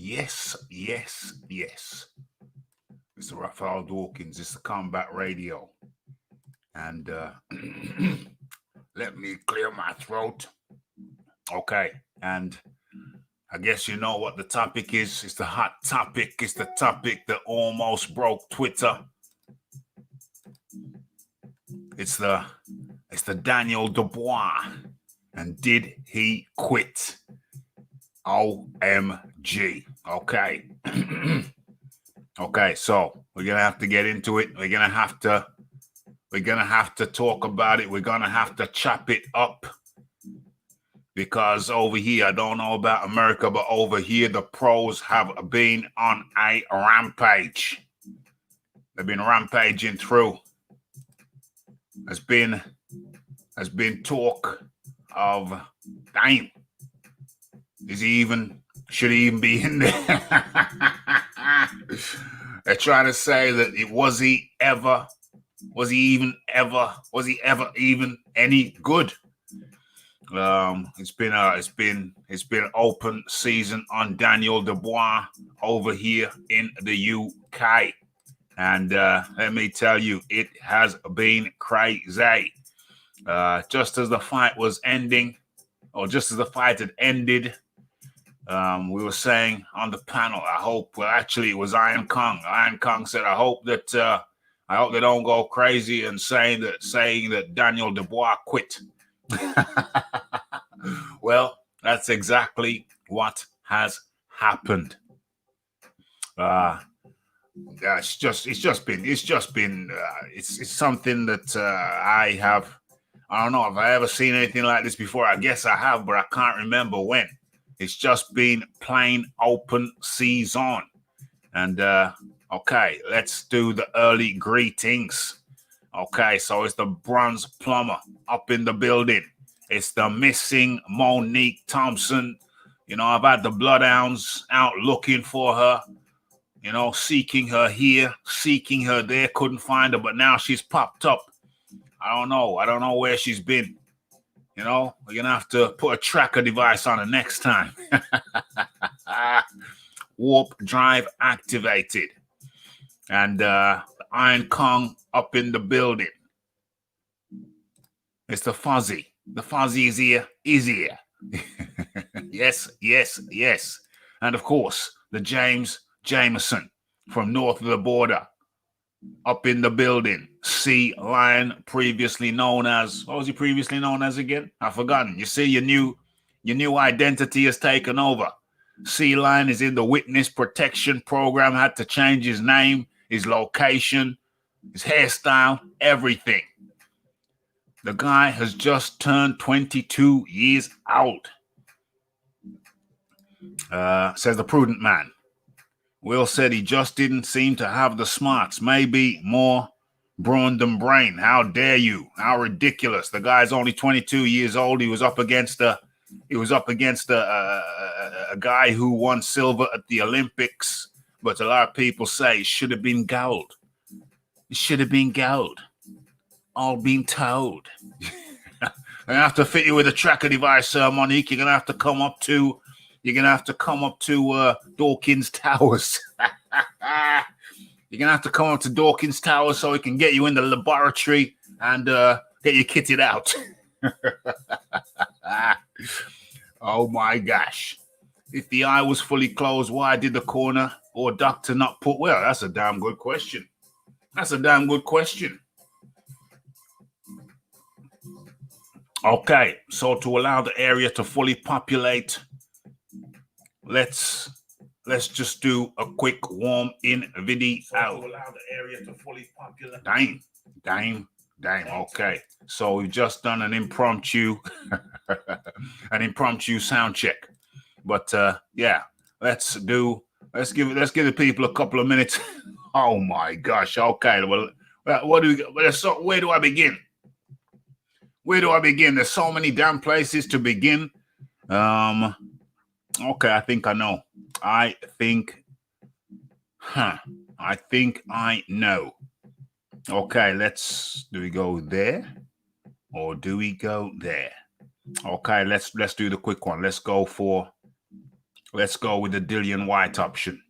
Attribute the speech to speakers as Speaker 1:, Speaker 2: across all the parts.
Speaker 1: Yes, yes, yes. Mr. Raphael Dawkins, it's the Combat Radio. And let me clear my throat. Okay. And I guess you know what the topic is. It's the hot topic. It's the topic that almost broke Twitter. It's the Daniel Dubois. And did he quit? OMG. Okay. Okay, so we're gonna have to get into it. We're gonna have to talk about it. We're gonna have to chop it up. Because over here, I don't know about America, but over here, the pros have been on a rampage. They've been rampaging through. Has been talk of, damn, should he even be in there? They're trying to say that was he ever even any good? It's been open season on Daniel Dubois over here in the UK, and let me tell you, it has been crazy. Just as the fight was ending, or just as the fight had ended, we were saying on the panel, it was Iron Kong. Iron Kong said, I hope they don't go crazy and saying that Daniel Dubois quit. Well, that's exactly what has happened. It's something that I don't know if I ever seen anything like this before. I guess I have, but I can't remember when. It's just been plain open season. And okay, let's do the early greetings. Okay, so it's the Bronze Plumber up in the building. It's the missing Monique Thompson. You know, I've had the Bloodhounds out looking for her. You know, seeking her here, seeking her there. Couldn't find her, but now she's popped up. I don't know where she's been. You know, we're going to have to put a tracker device on her next time. Warp drive activated. And Iron Kong up in the building. It's the Fuzzy. The Fuzzy is here. Yes, yes, yes. And of course, the James Jameson from north of the border up in the building. Sea Lion, previously known as, what was he previously known as again? I've forgotten. You see, your new identity has taken over. Sea Lion is in the witness protection program, had to change his name, his location, his hairstyle, everything. The guy has just turned 22 years old. Says the prudent man. Will said he just didn't seem to have the smarts. Maybe more brawn than brain. How dare you? How ridiculous. The guy's only 22 years old. He was up against a guy who won silver at the Olympics. But a lot of people say it should have been gold. It should have been gold. All been told. I'm gonna have to fit you with a tracker device, Monique. You're gonna have to come up to Dawkins Towers. You're gonna have to come up to Dawkins Towers so we can get you in the laboratory and get you kitted out. Oh my gosh. If the eye was fully closed, why did the coroner or doctor not put? Well, that's a damn good question. Okay, so to allow the area to fully populate, let's just do a quick warm-in video. So to allow the area to fully populate. Damn. Okay, so we've just done an impromptu sound check. But yeah, let's give the people a couple of minutes. Oh my gosh. Okay, well, what do we got? So where do I begin? There's so many damn places to begin. Okay, I think I know. I think I know. Okay, do we go there or do we go there? Okay, let's do the quick one. Let's go for Let's go with the Dillian White option.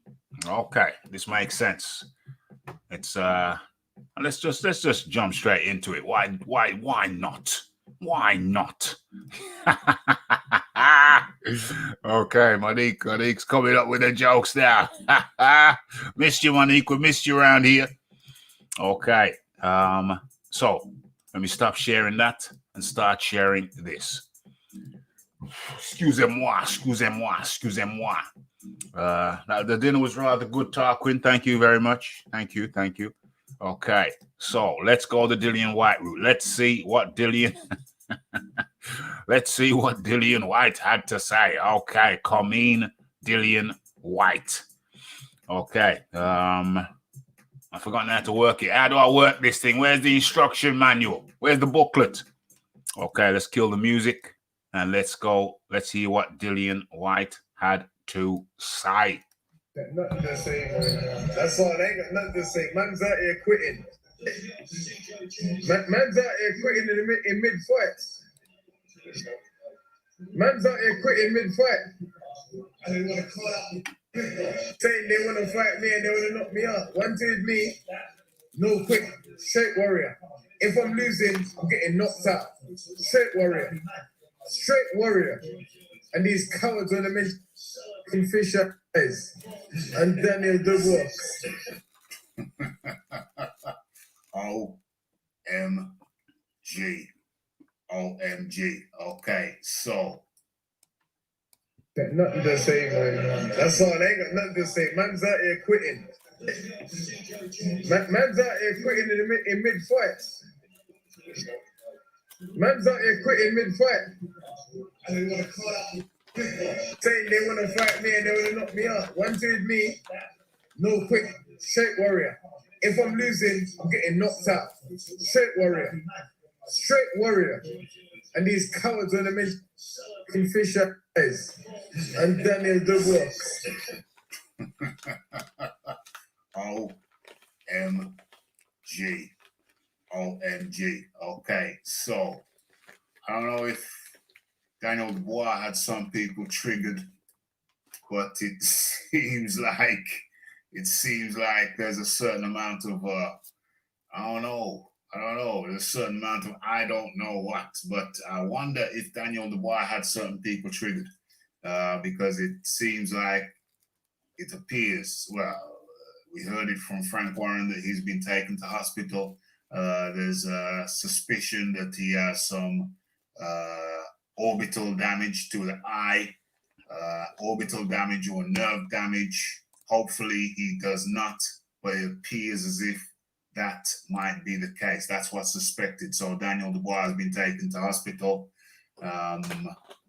Speaker 1: Okay, this makes sense. It's let's just jump straight into it. Why not? Why not? Okay, Monique's coming up with the jokes now. Missed you, Monique. We missed you around here. Okay. So let me stop sharing that and start sharing this. Excusez-moi. The dinner was rather good, Tarquin. Thank you very much. Thank you. Okay, so let's go the Dillian White route. Let's see what Dillian White had to say. Okay, come in, Dillian White. Okay, I've forgotten how to work it. How do I work this thing? Where's the instruction manual? Where's the booklet? Okay, let's kill the music and let's go. Let's see what Dillian White had to say.
Speaker 2: Nothing to say. That's all. They ain't got nothing to say. Man's out here quitting. Man's out here quitting in mid-fight. Man's out here quitting mid-fight. I didn't want to call out. Saying they want to fight me and they want to knock me out. One thing with me, no quit. Straight warrior. If I'm losing, I'm getting knocked out. Straight warrior. And these cowards on the mention Fisher and Daniel Dubois. OMG. Okay, so. Got nothing to say, man. That's all. They ain't got nothing to say. Man's out here quitting. Man's out here quitting in mid-fight. Man's out here quitting mid-fight. I didn't want to call out. Saying they want to fight me and they want to knock me out. One thing with me, no quit. Straight warrior. If I'm losing, I'm getting knocked out. Straight warrior. And these cowards on the mention Fisher and Daniel Dubois. OMG. Okay, so I don't know if Daniel Dubois had some people triggered, but it seems like there's a certain amount of I don't know. There's a certain amount of I don't know what, but I wonder if Daniel Dubois had certain people triggered because it seems like it appears. Well, we heard it from Frank Warren that he's been taken to hospital. There's a suspicion that he has some orbital damage to the eye, orbital damage or nerve damage. Hopefully he does not, but it appears as if that might be the case. That's what's suspected. So Daniel Dubois has been taken to hospital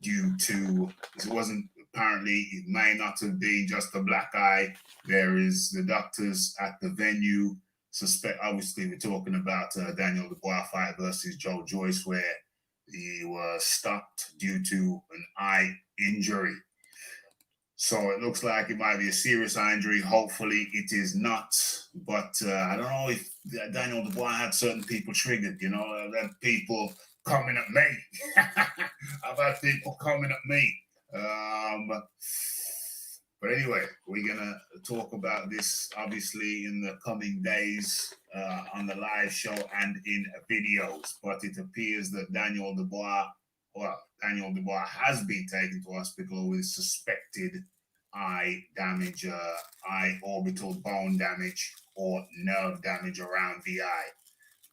Speaker 2: due to, it may not have been just a black eye. There is the doctors at the venue obviously we're talking about Daniel Dubois fight versus Joe Joyce, where he was stopped due to an eye injury. So it looks like it might be a serious eye injury. Hopefully it is not. But I don't know if Daniel Dubois had certain people triggered. I've had people coming at me. I've had people coming at me. But anyway, we're going to talk about this, obviously, in the coming days on the live show and in videos. But it appears that Daniel Dubois has been taken to hospital with suspected eye damage, eye orbital bone damage, or nerve damage around the eye.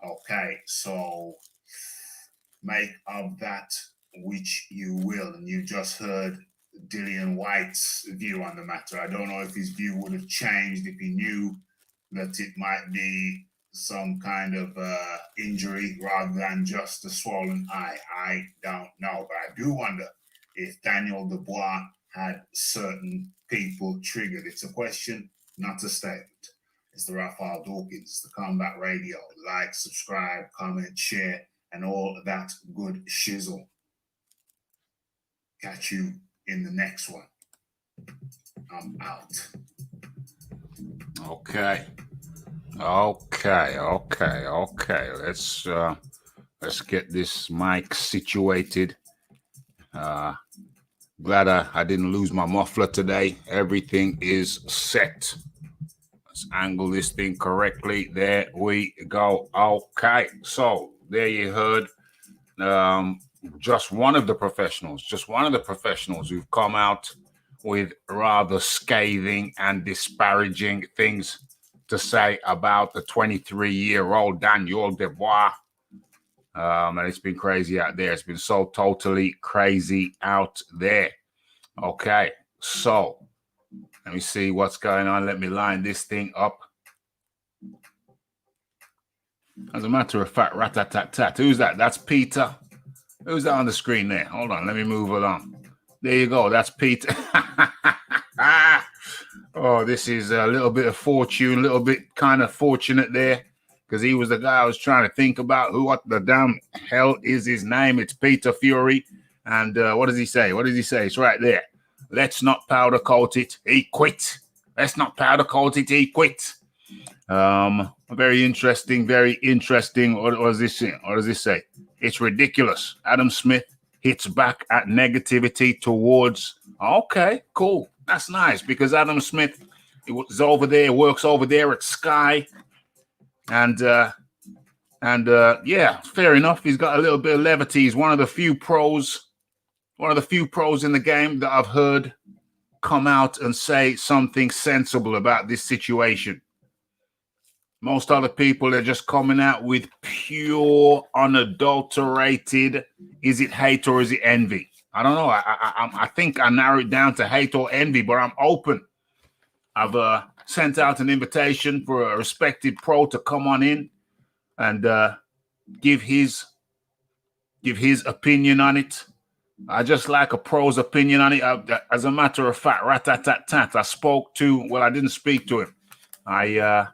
Speaker 2: Okay, so make of that which you will. And you just heard Dillian White's view on the matter. I don't know if his view would have changed if he knew that it might be some kind of injury rather than just a swollen eye. I don't know, but I do wonder if Daniel Dubois had certain people triggered. It's a question, not a statement. It's the Raphael Dawkins, the Combat Radio. Like, subscribe, comment, share, and all of that good shizzle. Catch you in the next one. I'm out.
Speaker 1: Okay. Let's get this mic situated. Glad I didn't lose my muffler today. Everything is set. Let's angle this thing correctly. There we go. Okay, so there you heard just one of the professionals who've come out with rather scathing and disparaging things to say about the 23-year-old Daniel Dubois. And it's been crazy out there. It's been so totally crazy out there. Okay, so let me see what's going on. Let me line this thing up. As a matter of fact, rat-tat-tat-tat. Who's that? That's Peter. Who's that on the screen there? Hold on, let me move along. There you go. That's Peter. Oh, this is a little bit of fortune, a little bit kind of fortunate there, because he was the guy I was trying to think about. What the damn hell is his name? It's Peter Fury. And what does he say? What does he say? It's right there. Let's not powder coat it. He quit. Let's not powder coat it. He quit. Very interesting. Very interesting. What does this say? What does this say? It's ridiculous. Adam Smith hits back at negativity towards. Okay, cool. That's nice, because Adam Smith is over there, works over there at Sky, and yeah, fair enough. He's got a little bit of levity. He's one of the few pros in the game that I've heard come out and say something sensible about this situation. Most other people are just coming out with pure, unadulterated, is it hate or is it envy? I don't know. I think I narrowed it down to hate or envy, but I'm open. I've sent out an invitation for a respected pro to come on in and give his opinion on it. I just like a pro's opinion on it. As a matter of fact, rat-tat-tat-tat, I didn't speak to him. I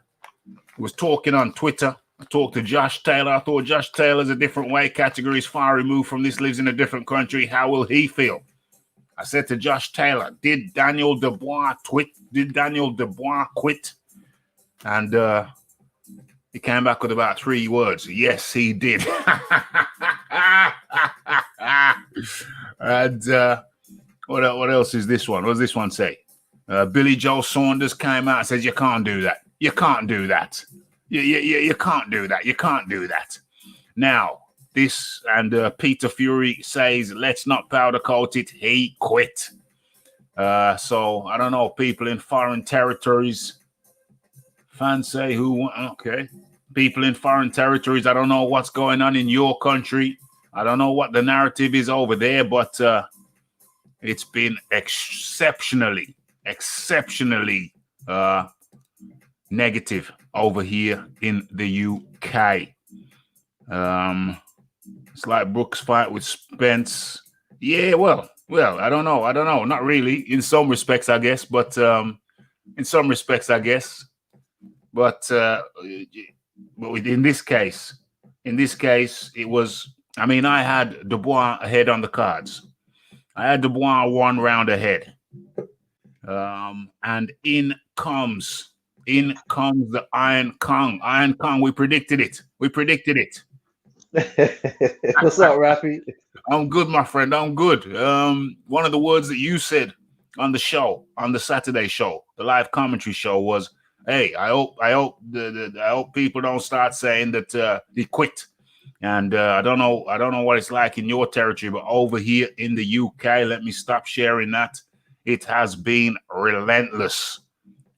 Speaker 1: was talking on Twitter. I talked to Josh Taylor. I thought Josh Taylor's a different weight category, is far removed from this, lives in a different country. How will he feel? I said to Josh Taylor, did Daniel Dubois quit? And he came back with about 3 words. Yes, he did. And what else is this one? What does this one say? Billy Joe Saunders came out and says, you can't do that. You can't do that. You can't do that. You can't do that. Now, this and Peter Fury says, let's not powder coat it. He quit. So, I don't know, people in foreign territories, fans say okay. People in foreign territories, I don't know what's going on in your country. I don't know what the narrative is over there, but it's been exceptionally negative over here in the UK. It's like Brooks' fight with Spence. Yeah, well, I don't know. Not really. In some respects, I guess. But in this case, it was. I mean, I had Dubois ahead on the cards. I had Dubois 1 round ahead. And in comes the Iron Kong. Iron Kong, we predicted it.
Speaker 3: What's up, Rafi?
Speaker 1: I'm good, my friend. I'm good. One of the words that you said on the show, on the Saturday show, the live commentary show, was, "Hey, I hope people don't start saying that he quit." And I don't know what it's like in your territory, but over here in the UK, let me stop sharing that. It has been relentless.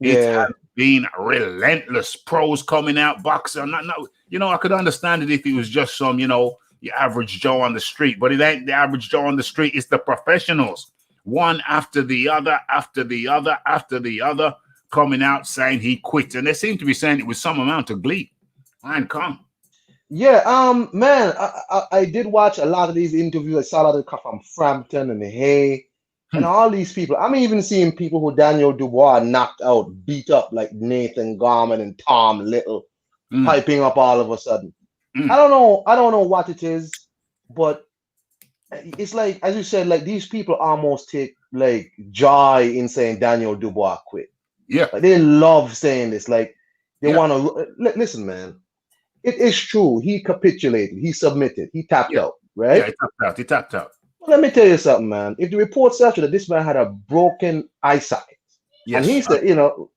Speaker 3: Yeah.
Speaker 1: It has been relentless. Pros coming out, boxer. Not, I could understand it if it was just some, your average Joe on the street, but it ain't the average Joe on the street. It's the professionals, one after the other, coming out saying he quit. And they seem to be saying it with some amount of glee. Iron Kong.
Speaker 3: Yeah, man, I did watch a lot of these interviews. I saw a lot of from Frampton and Hay and all these people. I'm even seeing people who Daniel Dubois knocked out, beat up, like Nathan Gorman and Tom Little, piping up all of a sudden. I don't know what it is, but it's like, as you said, like these people almost take like joy in saying Daniel Dubois quit.
Speaker 1: Yeah,
Speaker 3: like, they love saying this. Like they want to listen, man. It is true. He capitulated. He submitted. He tapped out, right?
Speaker 1: Yeah, he tapped out.
Speaker 3: Let me tell you something, man. If the reports after that this man had a broken eye socket, and
Speaker 1: Yes.
Speaker 3: he said,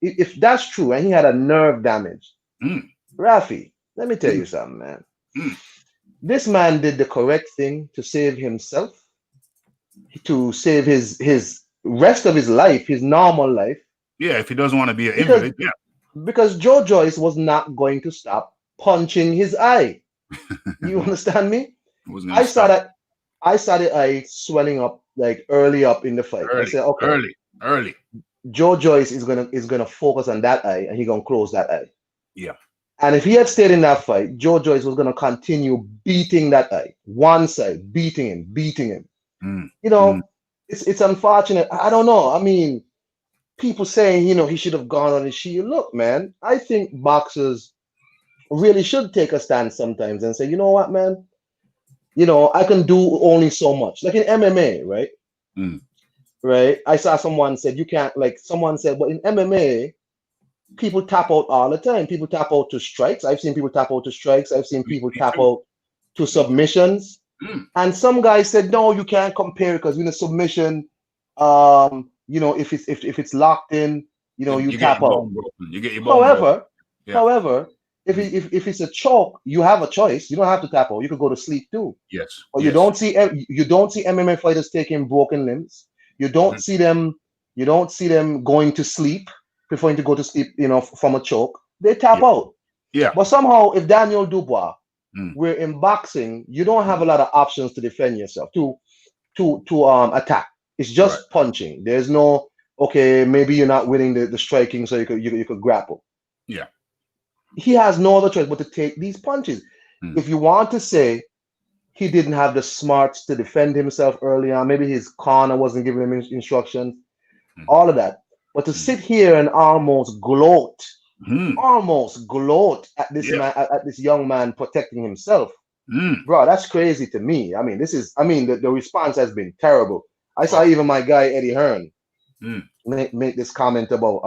Speaker 3: if that's true, and he had a nerve damage,
Speaker 1: Mm,
Speaker 3: Rafi, let me tell
Speaker 1: mm,
Speaker 3: you something, man.
Speaker 1: mm.
Speaker 3: This man did the correct thing to save himself, to save his rest of his life, his normal life,
Speaker 1: Yeah, if he doesn't want to be an
Speaker 3: because
Speaker 1: invalid, yeah.
Speaker 3: Joe Joyce was not going to stop punching his eye. You understand me?
Speaker 1: Wasn't going
Speaker 3: I
Speaker 1: to
Speaker 3: saw
Speaker 1: stop
Speaker 3: that. I saw the eye swelling up like early up in the fight. I said, okay,
Speaker 1: early.
Speaker 3: Joe Joyce is gonna focus on that eye, and he's gonna close that eye.
Speaker 1: Yeah.
Speaker 3: And if he had stayed in that fight, Joe Joyce was gonna continue beating that eye, one side, beating him.
Speaker 1: Mm,
Speaker 3: You
Speaker 1: mm.
Speaker 3: know, it's unfortunate. I don't know. I mean, people saying he should have gone on his shield. Look, man, I think boxers really should take a stand sometimes and say, you know what, man, I can do only so much. Like in MMA, right?
Speaker 1: Mm.
Speaker 3: Right. I saw someone said you can't, like someone said, but in MMA, people tap out all the time. People tap out to strikes. I've seen people tap out to strikes. I've seen people
Speaker 1: Me
Speaker 3: tap
Speaker 1: too.
Speaker 3: out to
Speaker 1: Me too.
Speaker 3: submissions.
Speaker 1: Mm.
Speaker 3: And some guys said, no, you can't compare because in a submission, if it's locked in, you
Speaker 1: You get
Speaker 3: tap
Speaker 1: your
Speaker 3: out.
Speaker 1: bone broken. You get your bone broken.
Speaker 3: However,
Speaker 1: Yeah.
Speaker 3: however, if
Speaker 1: Mm.
Speaker 3: if it's a choke, you have a choice. You don't have to tap out. You could go to sleep too.
Speaker 1: Yes.
Speaker 3: But
Speaker 1: Yes.
Speaker 3: you don't see MMA fighters taking broken limbs. You don't
Speaker 1: Mhm.
Speaker 3: see them. You don't see them going to sleep, preferring to go to sleep. From a choke, they tap
Speaker 1: Yeah.
Speaker 3: out.
Speaker 1: Yeah.
Speaker 3: But somehow, if Daniel Dubois
Speaker 1: Mm.
Speaker 3: were in boxing, you don't have a lot of options to defend yourself, to attack. It's
Speaker 1: Right.
Speaker 3: just punching. There's no, okay, maybe you're not winning the striking, so you could grapple.
Speaker 1: Yeah.
Speaker 3: He has no other choice but to take these punches.
Speaker 1: Mm.
Speaker 3: If you want to say he didn't have the smarts to defend himself early on, maybe his corner wasn't giving him instructions,
Speaker 1: Mm.
Speaker 3: all of that. But to sit here and
Speaker 1: Mm.
Speaker 3: almost gloat at this
Speaker 1: Yeah.
Speaker 3: man, at this young man protecting himself,
Speaker 1: Mm.
Speaker 3: bro, that's crazy to me. I mean, the response has been terrible. I saw
Speaker 1: Oh.
Speaker 3: even my guy Eddie Hearn
Speaker 1: Mm.
Speaker 3: make this comment about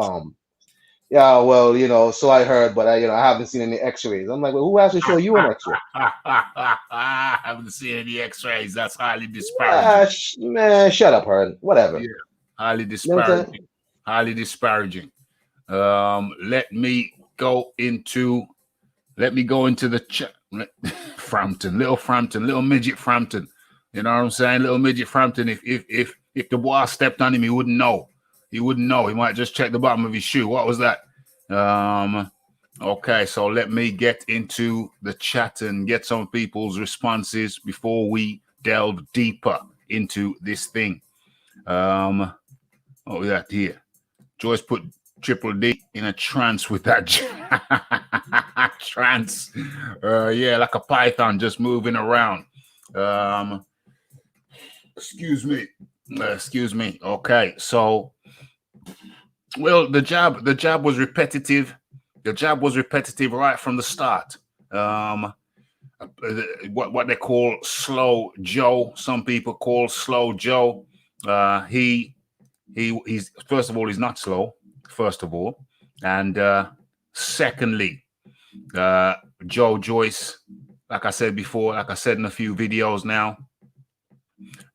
Speaker 3: yeah, well, so I heard, but I haven't seen any X-rays. I'm like, well, who has to show you an X-ray?
Speaker 1: I haven't seen any X-rays. That's highly disparaging.
Speaker 3: Ah, man, shut up, Hearn. Whatever.
Speaker 1: Yeah. Highly
Speaker 3: You know what I'm saying?
Speaker 1: disparaging. Highly disparaging. Let me go into the chat. Frampton, little midget Frampton. You know what I'm saying? Little midget Frampton. If the boy stepped on him, he wouldn't know. He wouldn't know. He might just check the bottom of his shoe. What was that? Okay, so let me get into the chat and get some people's responses before we delve deeper into this thing. What we got here? Joyce put Triple D in a trance with that trance. Yeah, like a python just moving around. Excuse me. Okay, so the jab was repetitive. The jab was repetitive right from the start. What they call slow Joe. Some people call slow Joe. He's first of all, he's not slow. First of all, and secondly, Joe Joyce, like I said before, like I said in a few videos now,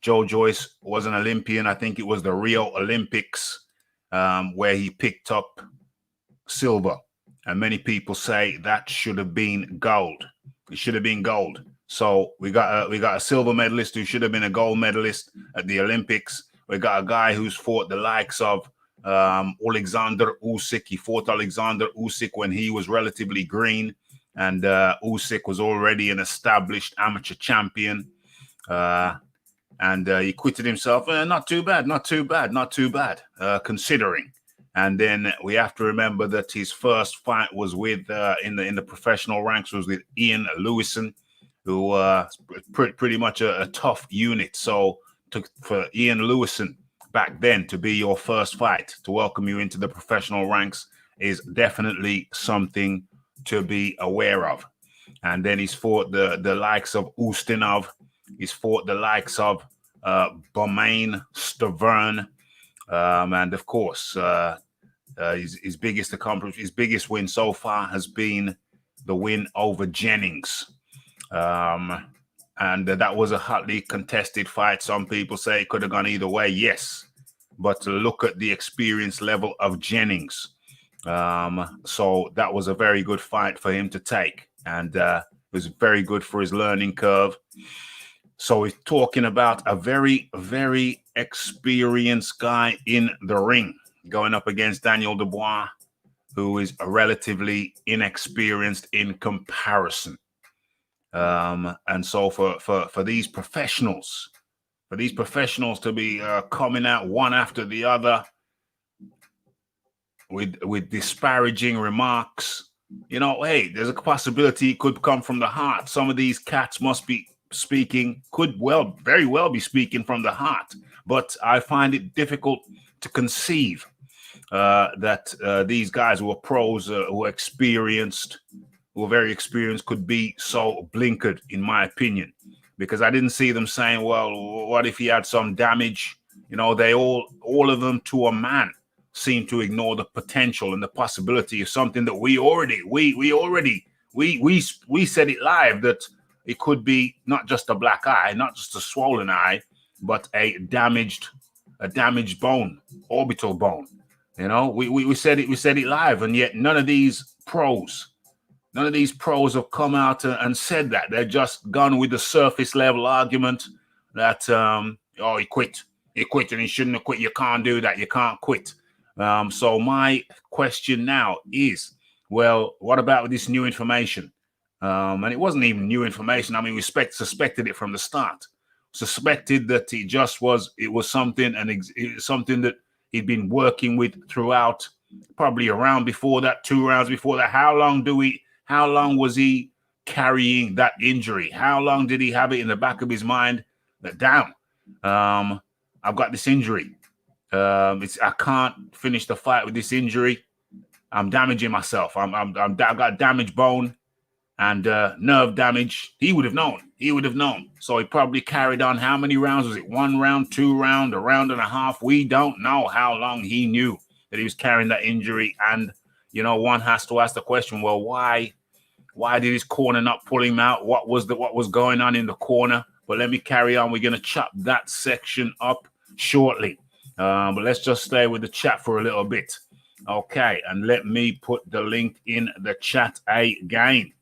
Speaker 1: Joe Joyce was an Olympian. I think it was the Rio Olympics where he picked up silver, and many people say that should have been gold. It should have been gold. So we got a silver medalist who should have been a gold medalist at the Olympics. We got a guy who's fought the likes of Alexander Usyk. He fought Alexander Usyk when he was relatively green, and Usyk was already an established amateur champion. And he quitted himself. Not too bad, considering. And then we have to remember that his first fight was with in the professional ranks was with Ian Lewison, who pretty much a tough unit. So for Ian Lewison back then to be your first fight, to welcome you into the professional ranks, is definitely something to be aware of. And then he's fought the likes of Ustinov. He's fought the likes of Bomain, Stavern, and of course, his biggest accomplishment, his biggest win so far has been the win over Jennings. and that was a hotly contested fight. Some people say it could have gone either way. Yes, but to look at the experience level of Jennings, so that was a very good fight for him to take, and it was very good for his learning curve. So we're talking about a very, very experienced guy in the ring going up against Daniel Dubois, who is relatively inexperienced in comparison. And so for these professionals, to be coming out one after the other with disparaging remarks, you know, hey, there's a possibility it could come from the heart. Some of these cats must be very well be speaking from the heart, but I find it difficult to conceive that these guys who are pros, who are experienced, who are very experienced, could be so blinkered, in my opinion, because I didn't see them saying, well, what if he had some damage? You know, they all of them to a man seem to ignore the potential and the possibility of something that we said it live, that it could be not just a black eye, not just a swollen eye, but a damaged bone, orbital bone. You know, we said it live, and yet none of these pros have come out and said that. They're just gone with the surface level argument that he quit and he shouldn't have quit. You can't do that. You can't quit. So my question now is, well, what about this new information? And it wasn't even new information. I mean, we suspected it from the start. Suspected that it was something that he'd been working with throughout, probably around before that, 2 rounds before that. How long was he carrying that injury? How long did he have it in the back of his mind that, damn, I've got this injury. I can't finish the fight with this injury. I'm damaging myself. I've got damaged bone and nerve damage. He would have known. So he probably carried on. How many rounds was it? 1 round, 2 round, a round and a half? We don't know how long he knew that he was carrying that injury. And, you know, one has to ask the question, well, why did his corner not pull him out? What was going on in the corner? But let me carry on. We're going to chop that section up shortly. But let's just stay with the chat for a little bit. Okay, and let me put the link in the chat again.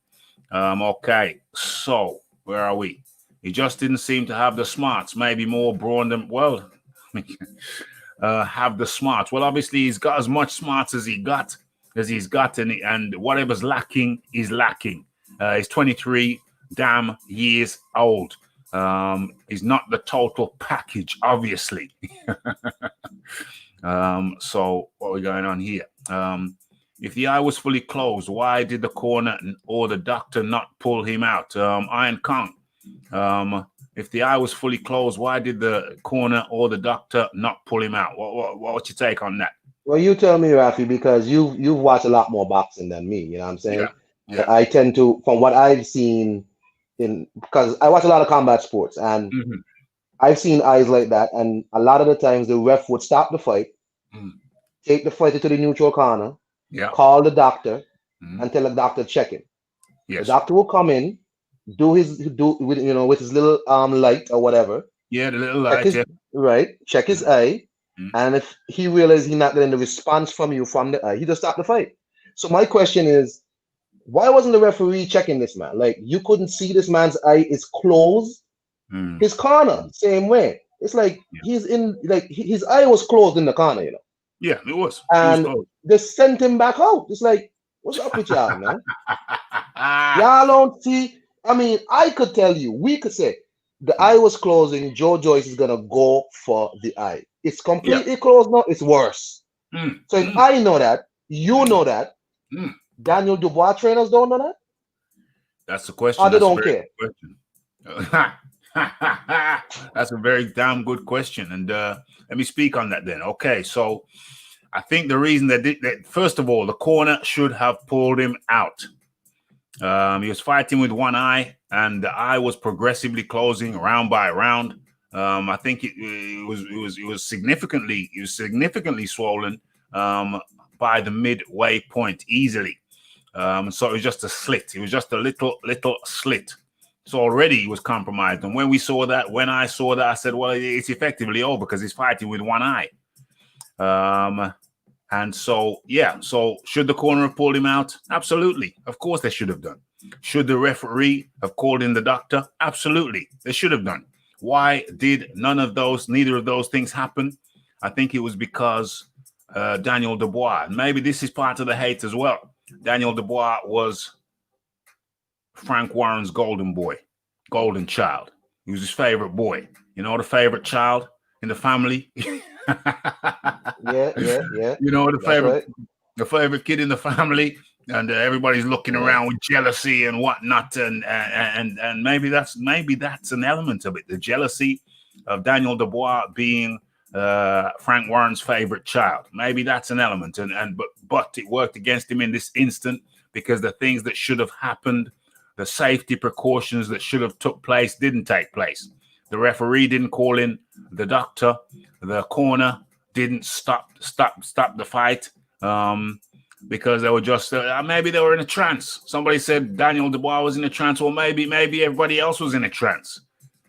Speaker 1: Okay, so where are we? He just didn't seem to have the smarts. Maybe more brawn than, well, have the smarts. Well, obviously he's got as much smarts as he's got, and whatever's lacking is lacking. He's 23 damn years old. He's not the total package, obviously. So what are we going on here? If the eye was fully closed, why did the corner or the doctor not pull him out? Iron Kong. If the eye was fully closed, why did the corner or the doctor not pull him out? What's your take on that?
Speaker 3: Well, you tell me, Rafi, because you've watched a lot more boxing than me. You know what I'm saying?
Speaker 1: Yeah.
Speaker 3: I tend to, from what I've seen, because I watch a lot of combat sports, and I've seen eyes like that, and a lot of the times the ref would stop the fight, take the fighter to the neutral corner, call the doctor, and tell the doctor to check him.
Speaker 1: Yes.
Speaker 3: The doctor will come in, with his little light or whatever.
Speaker 1: Yeah, the little light.
Speaker 3: Check his eye, and if he realizes he's not getting the response from you from the eye, he just stop the fight. So my question is, why wasn't the referee checking this man? Like, you couldn't see this man's eye is closed. His corner, same way. It's like he's in, like, his eye was closed in the corner, you know.
Speaker 1: Yeah, it was.
Speaker 3: And they sent him back out. It's like, what's up with y'all, man? Y'all don't see. I mean, I could tell you, we could say the eye was closing. Joe Joyce is gonna go for the eye. It's completely closed now. It's worse. So if I know that, you know that, Daniel Dubois trainers don't know that.
Speaker 1: That's the question.
Speaker 3: Or they don't care.
Speaker 1: That's a very damn good question, and let me speak on that then. Okay, so I think the reason that first of all, the corner should have pulled him out. He was fighting with one eye, and the eye was progressively closing round by round. I think it was significantly swollen by the midway point easily. So it was just a slit. It was just a little slit. So already he was compromised. And when I saw that, I said, well, it's effectively over because he's fighting with one eye. And so, yeah. So should the corner have pulled him out? Absolutely. Of course they should have done. Should the referee have called in the doctor? Absolutely. They should have done. Why did neither of those things happen? I think it was because Daniel Dubois. Maybe this is part of the hate as well. Daniel Dubois was Frank Warren's golden child. He was his favorite boy. You know, the favorite child in the family.
Speaker 3: Yeah.
Speaker 1: You know,
Speaker 3: That's
Speaker 1: the favorite kid in the family, and everybody's looking around with jealousy and whatnot, and maybe that's an element of it. The jealousy of Daniel Dubois being Frank Warren's favorite child. Maybe that's an element, but it worked against him in this instant because the things that should have happened, the safety precautions that should have took place, didn't take place. The referee didn't call in the doctor. The corner didn't stop the fight because they were just maybe they were in a trance. Somebody said Daniel Dubois was in a trance, or maybe everybody else was in a trance.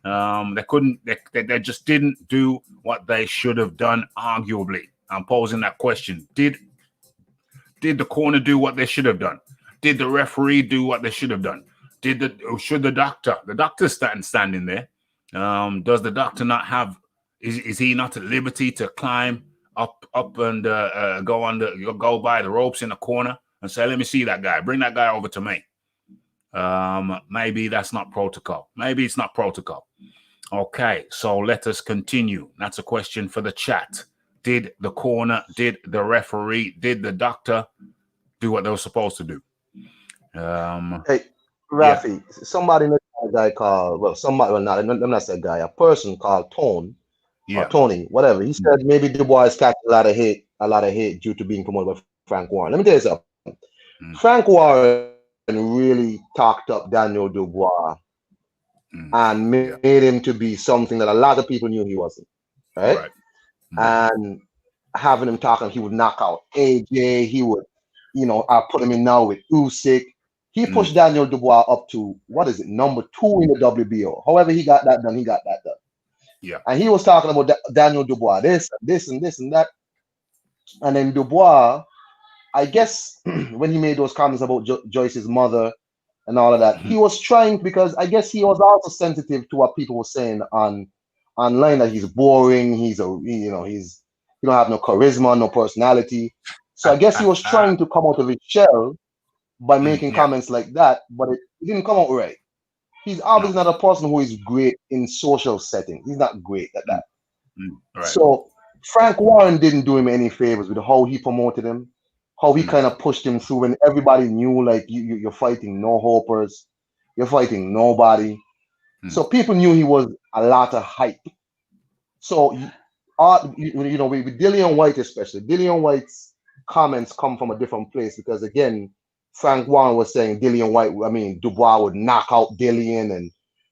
Speaker 1: They just didn't do what they should have done. Arguably, I'm posing that question: Did the corner do what they should have done? Did the referee do what they should have done? Should the doctor standing there? Does the doctor not have? Is he not at liberty to climb up and go by the ropes in the corner and say, "Let me see that guy. Bring that guy over to me." Maybe that's not protocol. Maybe it's not protocol. Okay, so let us continue. That's a question for the chat. Did the corner, did the referee, did the doctor do what they were supposed to do?
Speaker 3: Hey, Rafi, somebody knows a guy called, let me not say guy, a person called Tone or Tony, whatever. He said maybe Dubois catch a lot of hate due to being promoted by Frank Warren. Let me tell you something. Frank Warren really talked up Daniel Dubois and made him to be something that a lot of people knew he wasn't, right? And having him talking, he would knock out AJ. He would, I put him in now with Usyk. He pushed Daniel Dubois up to, number 2 in the WBO. However, he got that done.
Speaker 1: Yeah.
Speaker 3: And he was talking about Daniel Dubois, this and that. And then Dubois, I guess, when he made those comments about Joyce's mother and all of that, he was trying, because I guess he was also sensitive to what people were saying online, that he's boring, he don't have no charisma, no personality. So I guess he was trying to come out of his shell by making comments like that, but it didn't come out right. He's obviously not a person who is great in social settings. He's not great at that.
Speaker 1: Right.
Speaker 3: So Frank Warren didn't do him any favors with how he promoted him, how he kind of pushed him through when everybody knew, like, you're fighting no hopers, you're fighting nobody. So people knew he was a lot of hype. So, with Dillian White especially, Dillian White's comments come from a different place, because again, Frank Warren was saying Dubois would knock out Dillian, and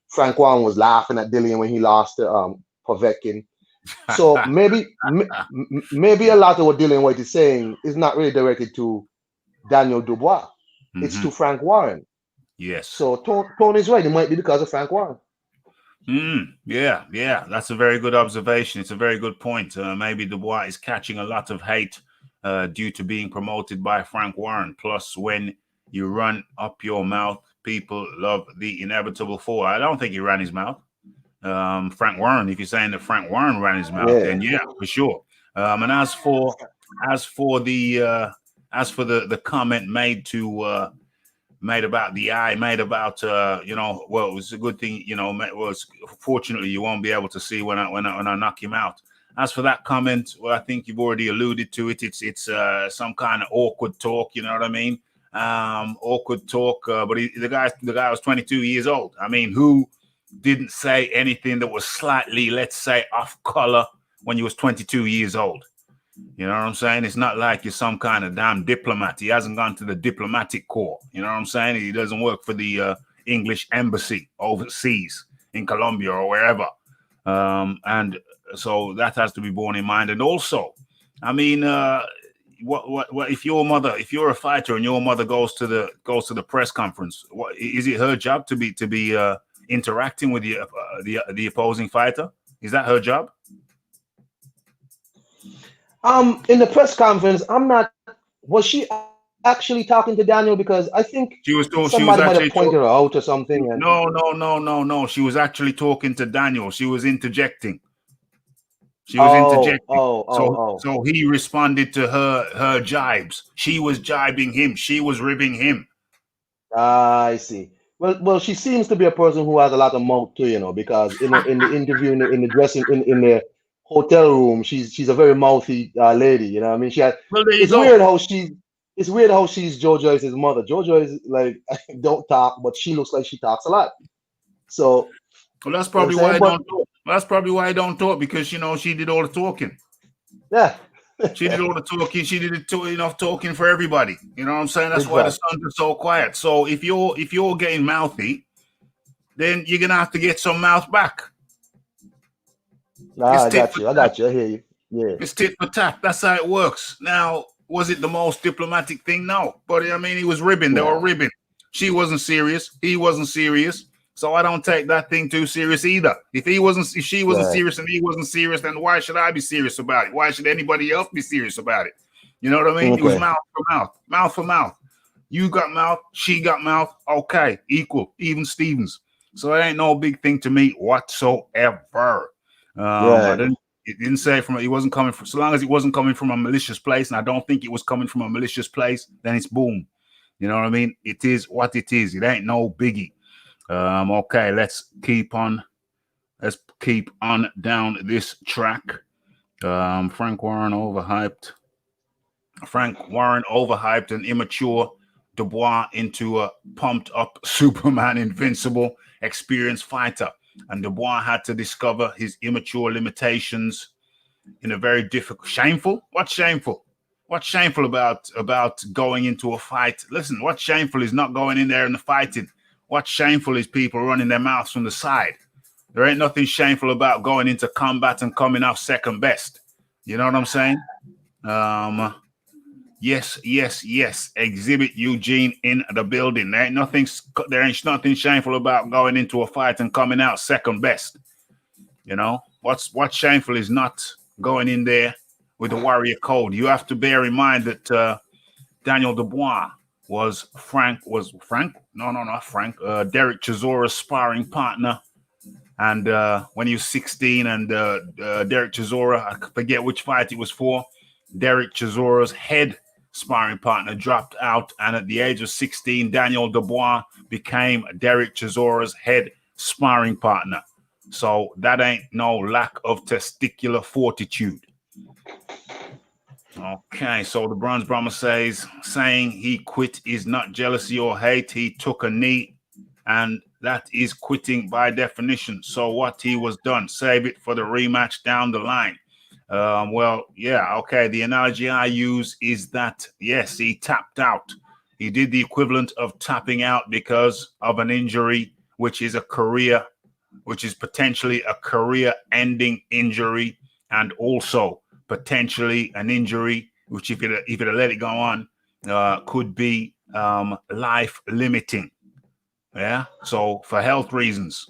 Speaker 3: Frank Warren was laughing at Dillian when he lost to Povetkin. So maybe a lot of what Dillian White is saying is not really directed to Daniel Dubois. It's to Frank Warren.
Speaker 1: Yes.
Speaker 3: So Tony's right. It might be because of Frank Warren.
Speaker 1: Yeah. That's a very good observation. It's a very good point. Maybe Dubois is catching a lot of hate due to being promoted by Frank Warren. Plus, when you run up your mouth, people love the inevitable fall. I don't think he ran his mouth. Frank Warren, if you're saying that Frank Warren ran his mouth, then yeah, for sure. And as for the comment made about the eye, it was a good thing, fortunately you won't be able to see when I knock him out. As for that comment, well, I think you've already alluded to it. It's some kind of awkward talk, you know what I mean? Awkward talk, but the guy was 22 years old. I mean, who didn't say anything that was slightly, let's say, off color when he was 22 years old? You know what I'm saying? It's not like you're some kind of damn diplomat. He hasn't gone to the diplomatic corps. You know what I'm saying? He doesn't work for the English embassy overseas in Colombia or wherever. And so that has to be borne in mind. And also, I mean, what if you're a fighter and your mother goes to the press conference? What is it her job to be interacting with the opposing fighter? Is that her job?
Speaker 3: In the press conference, I'm not. Was she actually talking to Daniel? Because I think somebody
Speaker 1: She
Speaker 3: might
Speaker 1: was
Speaker 3: have
Speaker 1: actually
Speaker 3: pointed her out or something. And
Speaker 1: no. She was actually talking to Daniel. She was interjecting. She was
Speaker 3: oh,
Speaker 1: interjecting.
Speaker 3: oh, oh, oh.
Speaker 1: So he responded to her jibes. She was jibing him. She was ribbing him.
Speaker 3: I see. Well, she seems to be a person who has a lot of mouth too, because in the interview in the dressing in the hotel room, she's a very mouthy lady. You know what I mean? She has.
Speaker 1: Well, there you
Speaker 3: It's
Speaker 1: go.
Speaker 3: weird how she. It's weird how she's Joe Joyce's mother. Joe Joyce like don't talk, but she looks like she talks a lot. So
Speaker 1: Well, that's
Speaker 3: you know what I'm
Speaker 1: probably why
Speaker 3: saying?
Speaker 1: I
Speaker 3: But
Speaker 1: don't talk. That's probably why I don't talk because she did all the talking.
Speaker 3: yeah,
Speaker 1: She did all the talking. She did enough talking for everybody. You know what I'm saying? That's
Speaker 3: big
Speaker 1: why the
Speaker 3: fact.
Speaker 1: Suns are so quiet. So if you're getting mouthy, then you're gonna have to get some mouth back.
Speaker 3: Nah,
Speaker 1: It's
Speaker 3: I
Speaker 1: tit
Speaker 3: got
Speaker 1: for
Speaker 3: you. I
Speaker 1: tat.
Speaker 3: got you. I hear you. Yeah,
Speaker 1: It's tit for tat. That's how it works. Now, was it the most diplomatic thing? No. But I mean, he was ribbing. They were
Speaker 3: nah,
Speaker 1: ribbing. She wasn't serious. He wasn't serious. So I don't take that thing too serious either. If she wasn't
Speaker 3: right.
Speaker 1: serious and he wasn't serious, then why should I be serious about it? Why should anybody else be serious about it? You know what I mean? It was
Speaker 3: Okay.
Speaker 1: mouth for mouth, mouth for mouth. You got mouth, she got mouth. Okay, equal, even Stevens. So it ain't no big thing to me whatsoever. I
Speaker 3: Right.
Speaker 1: didn't. It didn't say from. It wasn't coming from. So long as it wasn't coming from a malicious place, and I don't think it was coming from a malicious place, then it's boom. You know what I mean? It is what it is. It ain't no biggie. Okay, let's keep on. Let's keep on down this track. Frank Warren overhyped. Frank Warren overhyped and immature Dubois into a pumped up Superman invincible experienced fighter. And Dubois had to discover his immature limitations in a very difficult, shameful. What's shameful? What's shameful about going into a fight? Listen, what's shameful is not going in there and fighting. What's shameful is people running their mouths from the side. There ain't nothing shameful about going into combat and coming out second best. You know what I'm saying? Um, yes. Exhibit Eugene in the building. There ain't nothing shameful about going into a fight and coming out second best. You know what's shameful is not going in there with the warrior code. You have to bear in mind that Daniel Dubois was Frank. No, not Frank. Derek Chisora's sparring partner. And when he was 16, and Derek Chisora, I forget which fight it was for, Derek Chisora's head sparring partner dropped out. And at the age of 16, Daniel Dubois became Derek Chisora's head sparring partner. So that ain't no lack of testicular fortitude. Okay, so the Bronze Bomber saying he quit is not jealousy or hate. He took a knee, and that is quitting by definition. So what he was done, save it for the rematch down the line. Okay. The analogy I use is that, yes, he tapped out. He did the equivalent of tapping out because of an injury, which is potentially a career-ending injury, and also potentially an injury which, if it let it go on, could be life-limiting. Yeah. So for health reasons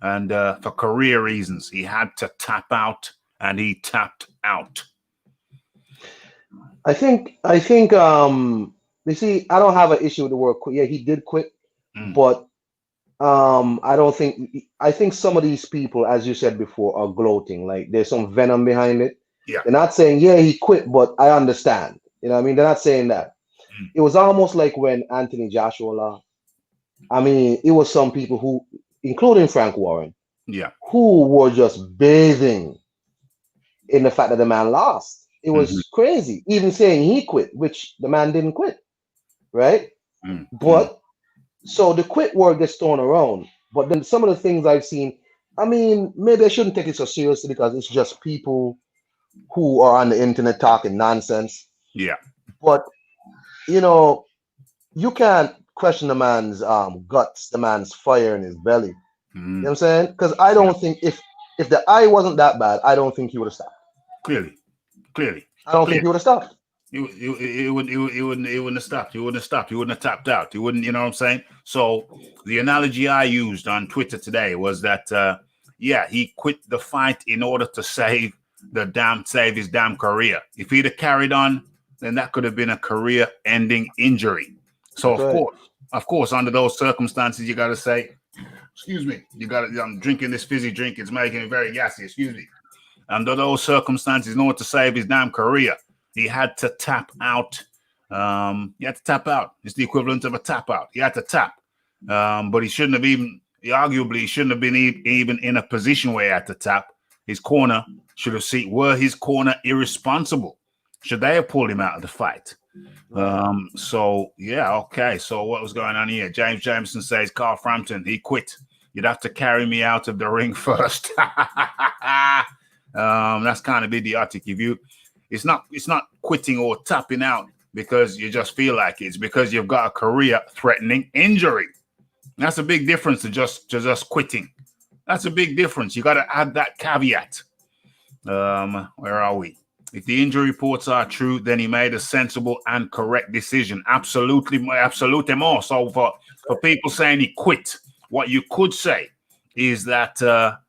Speaker 1: and for career reasons, he had to tap out, and he tapped out.
Speaker 3: I think you see, I don't have an issue with the word quit. Yeah, he did quit, but I think some of these people, as you said before, are gloating. Like there's some venom behind it.
Speaker 1: Yeah.
Speaker 3: They're not saying, yeah, he quit, but I understand. You know what I mean? They're not saying that. It was almost like when Anthony Joshua lost. I mean, it was some people who, including Frank Warren,
Speaker 1: Yeah.
Speaker 3: who were just bathing in the fact that the man lost. It was crazy. Even saying he quit, which the man didn't quit, right? But so the quit word gets thrown around. But then some of the things I've seen, I mean, maybe I shouldn't take it so seriously because it's just people who are on the internet talking nonsense.
Speaker 1: Yeah.
Speaker 3: But you know, you can't question the man's guts, the man's fire in his belly. You know what I'm saying? Because I don't think if the eye wasn't that bad, I don't think he would have stopped.
Speaker 1: Clearly.
Speaker 3: I don't think he would have stopped.
Speaker 1: He wouldn't have stopped. He wouldn't have stopped. He wouldn't have tapped out. He wouldn't, you know what I'm saying? So the analogy I used on Twitter today was that, he quit the fight in order to save his damn career. If he'd have carried on, then that could have been a career-ending injury. So of course, under those circumstances, you got to say, excuse me, I'm drinking this fizzy drink. It's making it very gassy. Excuse me. Under those circumstances, in order to save his damn career, he had to tap out. It's the equivalent of a tap out. He had to tap. But he shouldn't have been even in a position where he had to tap. His corner should have seen, were his corner irresponsible? Should they have pulled him out of the fight? Okay. So what was going on here? James Jameson says, Carl Frampton, he quit. You'd have to carry me out of the ring first. That's kind of idiotic. It's not quitting or tapping out because you just feel like it. It's because you've got a career-threatening injury. That's a big difference to just quitting. That's a big difference. You got to add that caveat. Where are we? If the injury reports are true, then he made a sensible and correct decision. Absolutely more. So for people saying he quit, what you could say is that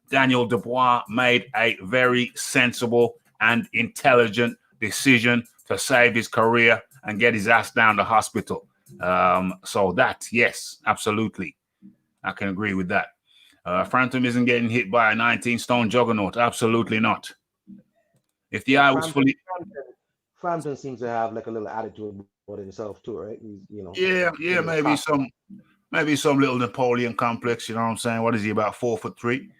Speaker 1: Daniel Dubois made a very sensible and intelligent decision to save his career and get his ass down to hospital. So that, yes, absolutely. I can agree with that. Frampton isn't getting hit by a 19-stone juggernaut. Absolutely not. If the eye was fully...
Speaker 3: Frampton seems to have like a little attitude about himself too, right?
Speaker 1: Maybe some little Napoleon complex, you know what I'm saying? What is he, about 4'3"?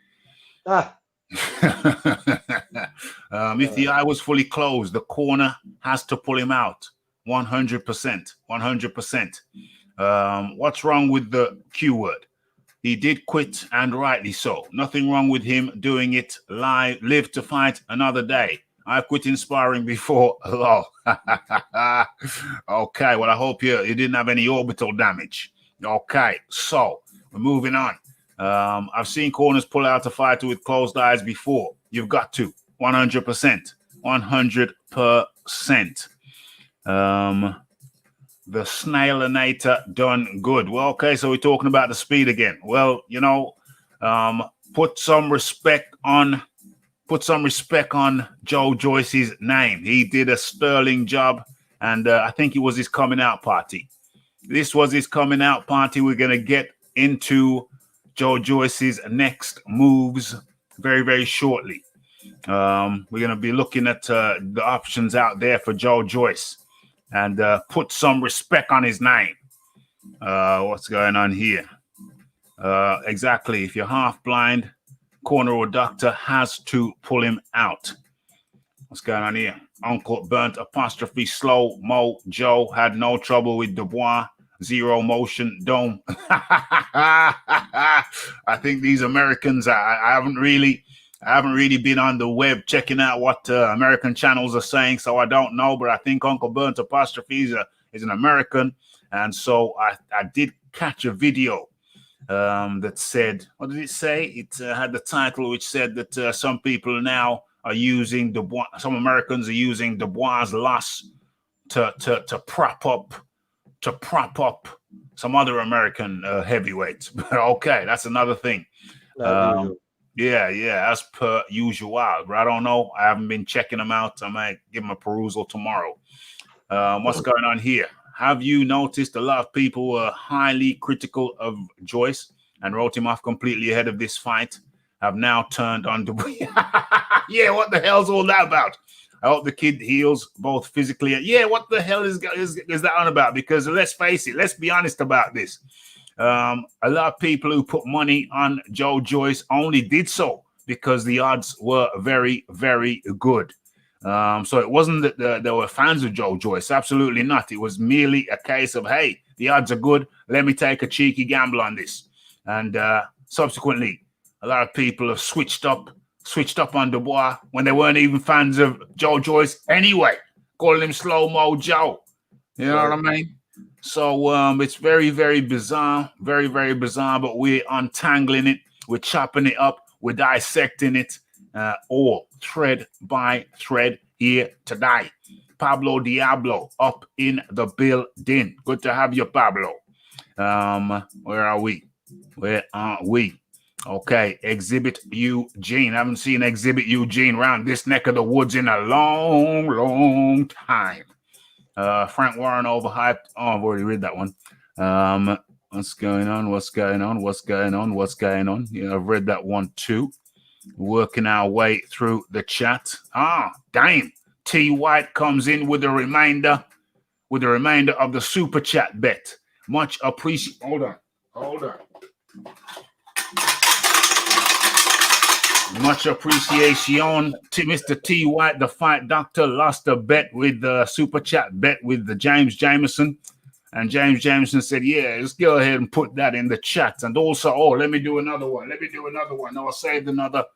Speaker 1: If the eye was fully closed, the corner has to pull him out. 100%. 100%. What's wrong with the Q word? He did quit, and rightly so. Nothing wrong with him doing it live to fight another day. I've quit inspiring before. Hello. Okay, well, I hope you didn't have any orbital damage. Okay, so we're moving on. I've seen corners pull out a fighter with closed eyes before. You've got to. 100%. 100%. The Snailinator done good. Well, okay, so we're talking about the speed again. Well, put some respect on Joe Joyce's name. He did a sterling job, and I think it was his coming out party. This was his coming out party. We're going to get into Joe Joyce's next moves very, very shortly. We're going to be looking at the options out there for Joe Joyce and put some respect on his name. What's going on here? Exactly. If you're half blind, corner or doctor has to pull him out. What's going on here? Uncle Burnt apostrophe slow Mo Joe had no trouble with Dubois. Zero motion dome. I think these Americans, I haven't really been on the web checking out what American channels are saying, so I don't know. But I think Uncle Burnt apostrophe is an American, and so I did catch a video that said, what did it say? It had the title which said that some people now are using Dubois. Some Americans are using Dubois' loss to prop up some other American heavyweights. But okay, that's another thing. Yeah, as per usual. But I don't know. I haven't been checking them out. I might give them a perusal tomorrow. What's going on here? Have you noticed a lot of people were highly critical of Joyce and wrote him off completely ahead of this fight? Have now turned on Dubois. Yeah, what the hell's all that about? I hope the kid heals both physically. Yeah, what the hell is that on about? Because let's face it, let's be honest about this. A lot of people who put money on Joe Joyce only did so because the odds were very, very good. So it wasn't that there were fans of Joe Joyce. Absolutely not. It was merely a case of, hey, the odds are good. Let me take a cheeky gamble on this. And subsequently, a lot of people have switched up on Dubois when they weren't even fans of Joe Joyce anyway, calling him slow-mo Joe. You know what I mean? So it's very, very bizarre, very, very bizarre, but we're untangling it. We're chopping it up. We're dissecting it all thread by thread here today. Pablo Diablo up in the building. Good to have you, Pablo. Where are we? Where are we? Okay, Exhibit Eugene. I haven't seen Exhibit Eugene around this neck of the woods in a long, long time. Frank Warren overhyped. Oh, I've already read that one. What's going on? What's going on? What's going on? What's going on? Yeah, I've read that one too. Working our way through the chat. Damn. T White comes in with a reminder of the super chat bet. Much appreciated. Hold on. Much appreciation to Mr. T White, the fight doctor, lost a bet with the super chat bet with the James Jameson. And James Jameson said, yeah, let's go ahead and put that in the chat. And also, let me do another one. No, I saved the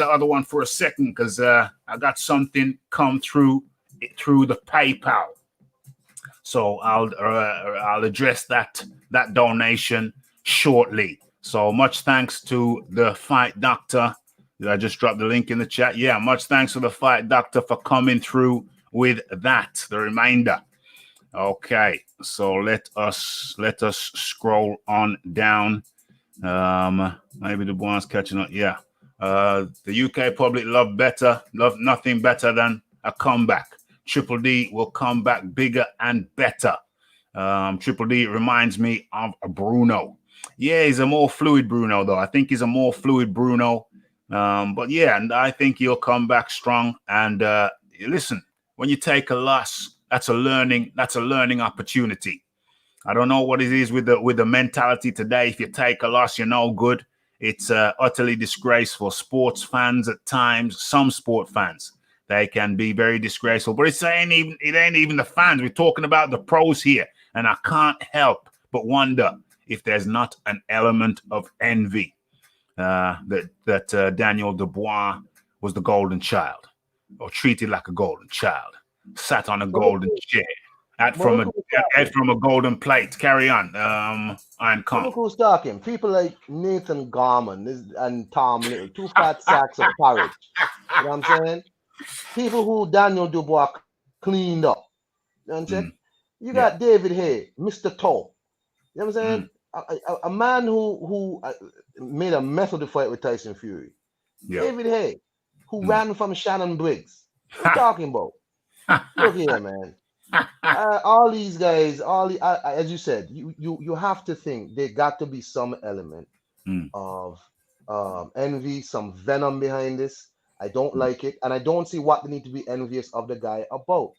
Speaker 1: other one for a second because I got something come through the PayPal. So I'll address that donation shortly. So much thanks to the Fight Doctor. Did I just drop the link in the chat? Yeah, much thanks to the Fight Doctor for coming through with that, the reminder. Okay, so let us scroll on down. Maybe the one's catching up. Yeah. The UK public love nothing better than a comeback. Triple D will come back bigger and better. Triple D reminds me of Bruno. Yeah, he's a more fluid Bruno, though. I think he's a more fluid Bruno. But yeah, and I think he'll come back strong. And listen, when you take a loss, that's a learning opportunity. I don't know what it is with the mentality today. If you take a loss, you're no good. It's utterly disgraceful. Sports fans at times, some sport fans, they can be very disgraceful. But it ain't even the fans. We're talking about the pros here. And I can't help but wonder if there's not an element of envy that Daniel Dubois was the golden child, or treated like a golden child, sat on a golden chair, ate from a golden plate. Carry on, Iron Kong.
Speaker 3: Look who's talking. People like Nathan Garman and Tom Little, two fat sacks of porridge. You know what I'm saying? People who Daniel Dubois cleaned up. You know what I'm saying? You got David Hay, Mr. Toe. You know what I'm saying? A man who made a mess of the fight with Tyson Fury. Yeah. David Hay, who ran from Shannon Briggs. What are you talking about? Look here, man. All these guys, as you said, you have to think there got to be some element of envy, some venom behind this. I don't like it, and I don't see what they need to be envious of the guy about.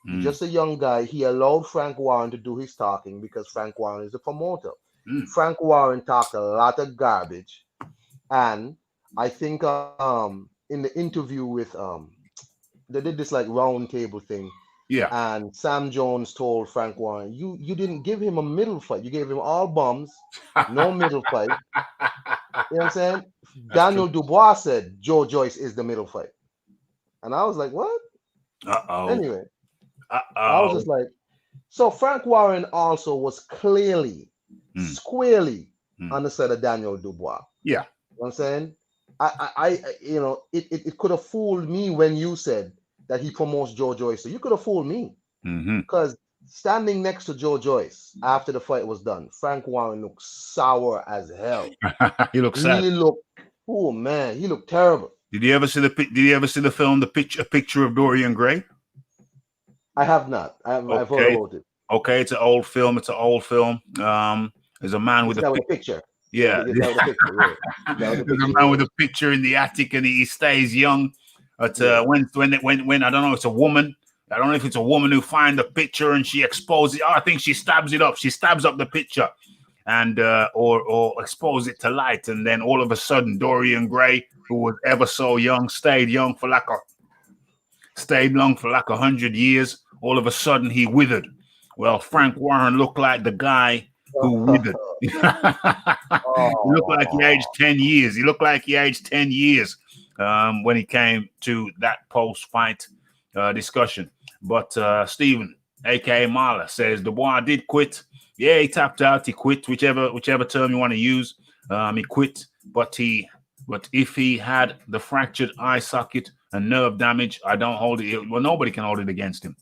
Speaker 3: He's just a young guy. He allowed Frank Warren to do his talking because Frank Warren is a promoter. Frank Warren talked a lot of garbage, and I think in the interview with they did this like round table thing.
Speaker 1: Yeah.
Speaker 3: And Sam Jones told Frank Warren, you didn't give him a middle fight. You gave him all bums, no middle fight. You know what I'm saying? Daniel Dubois said Joe Joyce is the middle fight. And I was like, what? Anyway. I was just like, so Frank Warren also was clearly, squarely on the side of Daniel Dubois.
Speaker 1: Yeah.
Speaker 3: You know what I'm saying? I it could have fooled me when you said that he promotes Joe Joyce. So you could have fooled me. Because standing next to Joe Joyce after the fight was done, Frank Warren looked sour as hell.
Speaker 1: He looked sad.
Speaker 3: He looked terrible.
Speaker 1: Did you ever see the film, A Picture of Dorian Gray?
Speaker 3: I have not. I've heard about it.
Speaker 1: Okay, it's an old film. There's a man with a
Speaker 3: picture.
Speaker 1: Yeah. There's a man with a picture in the attic, and he stays young. But when I don't know, it's a woman. I don't know if it's a woman who finds the picture and she exposes it. I think she stabs it up. She stabs up the picture, and or expose it to light, and then all of a sudden, Dorian Gray, who was ever so young, stayed long for like 100 years. All of a sudden, he withered. Well, Frank Warren looked like the guy who withered. He looked like he aged 10 years. When he came to that post-fight discussion. But Stephen, a.k.a. Marla, says Dubois did quit. Yeah, he tapped out. He quit, whichever term you want to use. He quit, but if he had the fractured eye socket and nerve damage. I don't hold it. Well, nobody can hold it against him.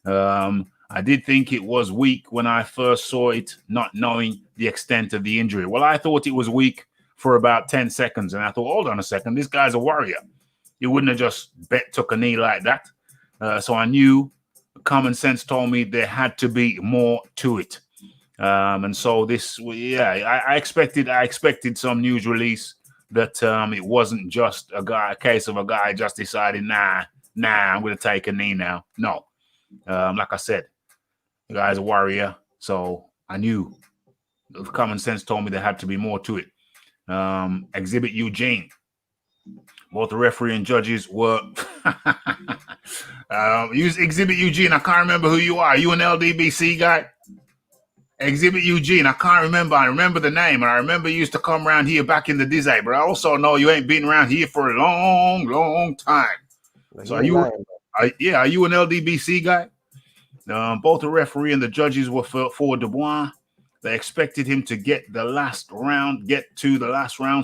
Speaker 1: I did think it was weak when I first saw it, not knowing the extent of the injury. Well, I thought it was weak for about 10 seconds, and I thought, hold on a second, this guy's a warrior. You wouldn't have just took a knee like that. So I knew common sense told me there had to be more to it. And so this, I expected some news release that it wasn't just a case of a guy just deciding, nah, I'm going to take a knee now. No, like I said, the guy's a warrior. So I knew common sense told me there had to be more to it. Exhibit Eugene. Both the referee and judges were use Exhibit Eugene. I can't remember who you are. Are you an LDBC guy? Exhibit Eugene. I can't remember. I remember the name, and I remember you used to come around here back in the Disney. But I also know you ain't been around here for a long, long time. So are you an LDBC guy? Both the referee and the judges were for Dubois. They expected him to get to the last round,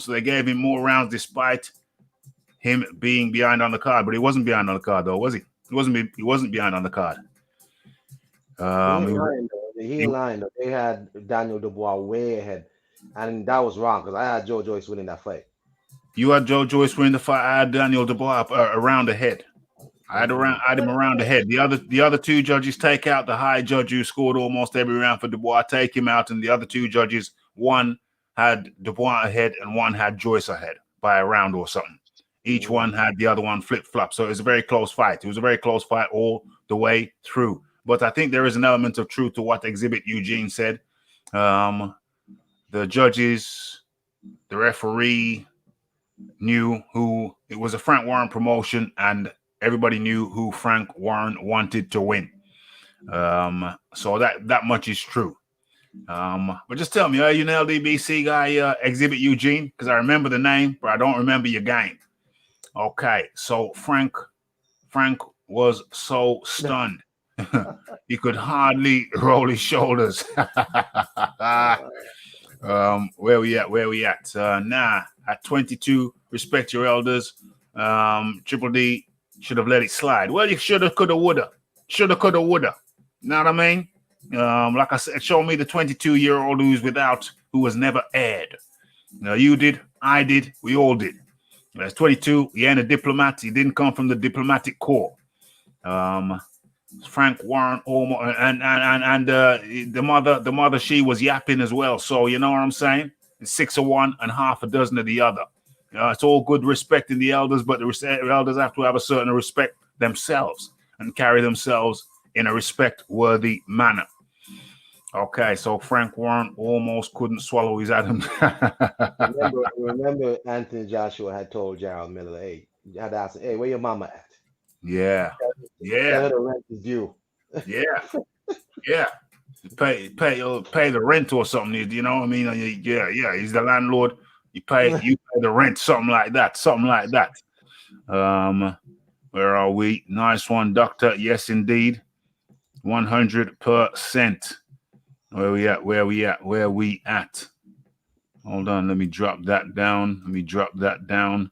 Speaker 1: so they gave him more rounds despite him being behind on the card. But he wasn't behind on the card, though, was he? He wasn't behind on the card.
Speaker 3: He lying. They had Daniel Dubois way ahead, and that was wrong because I had Joe Joyce winning that fight.
Speaker 1: You had Joe Joyce winning the fight. I had Daniel Dubois around ahead. I had him around the head. The other two judges take out the high judge who scored almost every round for Dubois, take him out, and the other two judges, one had Dubois ahead and one had Joyce ahead by a round or something. Each one had the other one flip-flop. So it was a very close fight. It was a very close fight all the way through. But I think there is an element of truth to what Exhibit Eugene said. The judges, the referee knew who it was a Frank Warren promotion, and everybody knew who Frank Warren wanted to win. So that much is true. But just tell me, are you an LDBC guy, Exhibit Eugene? Because I remember the name, but I don't remember your game. Okay, so Frank was so stunned. He could hardly roll his shoulders. Where we at? At 22, respect your elders. Triple D should have let it slide. Well, you shoulda, coulda, woulda. Shoulda, coulda, woulda. You know what I mean? Like I said, show me the 22-year-old who was never aired. You did, I did, we all did. He's 22. He ain't a diplomat. He didn't come from the diplomatic corps. Frank Warren and the mother, she was yapping as well. So you know what I'm saying? It's 6 of one and half a dozen of the other. It's all good respecting the elders, but the elders have to have a certain respect themselves and carry themselves in a respect-worthy manner. Okay, so Frank Warren almost couldn't swallow his Adam.
Speaker 3: remember Anthony Joshua had told Gerald Miller, hey, you had to ask him, hey, where your mama at?
Speaker 1: Yeah.
Speaker 3: Tell her the rent is due.
Speaker 1: Yeah. Pay the rent or something. You know what I mean? Yeah. He's the landlord. You pay the rent, something like that. Where are we? Nice one, Doctor. Yes, indeed. 100%. Where we at? Hold on, let me drop that down.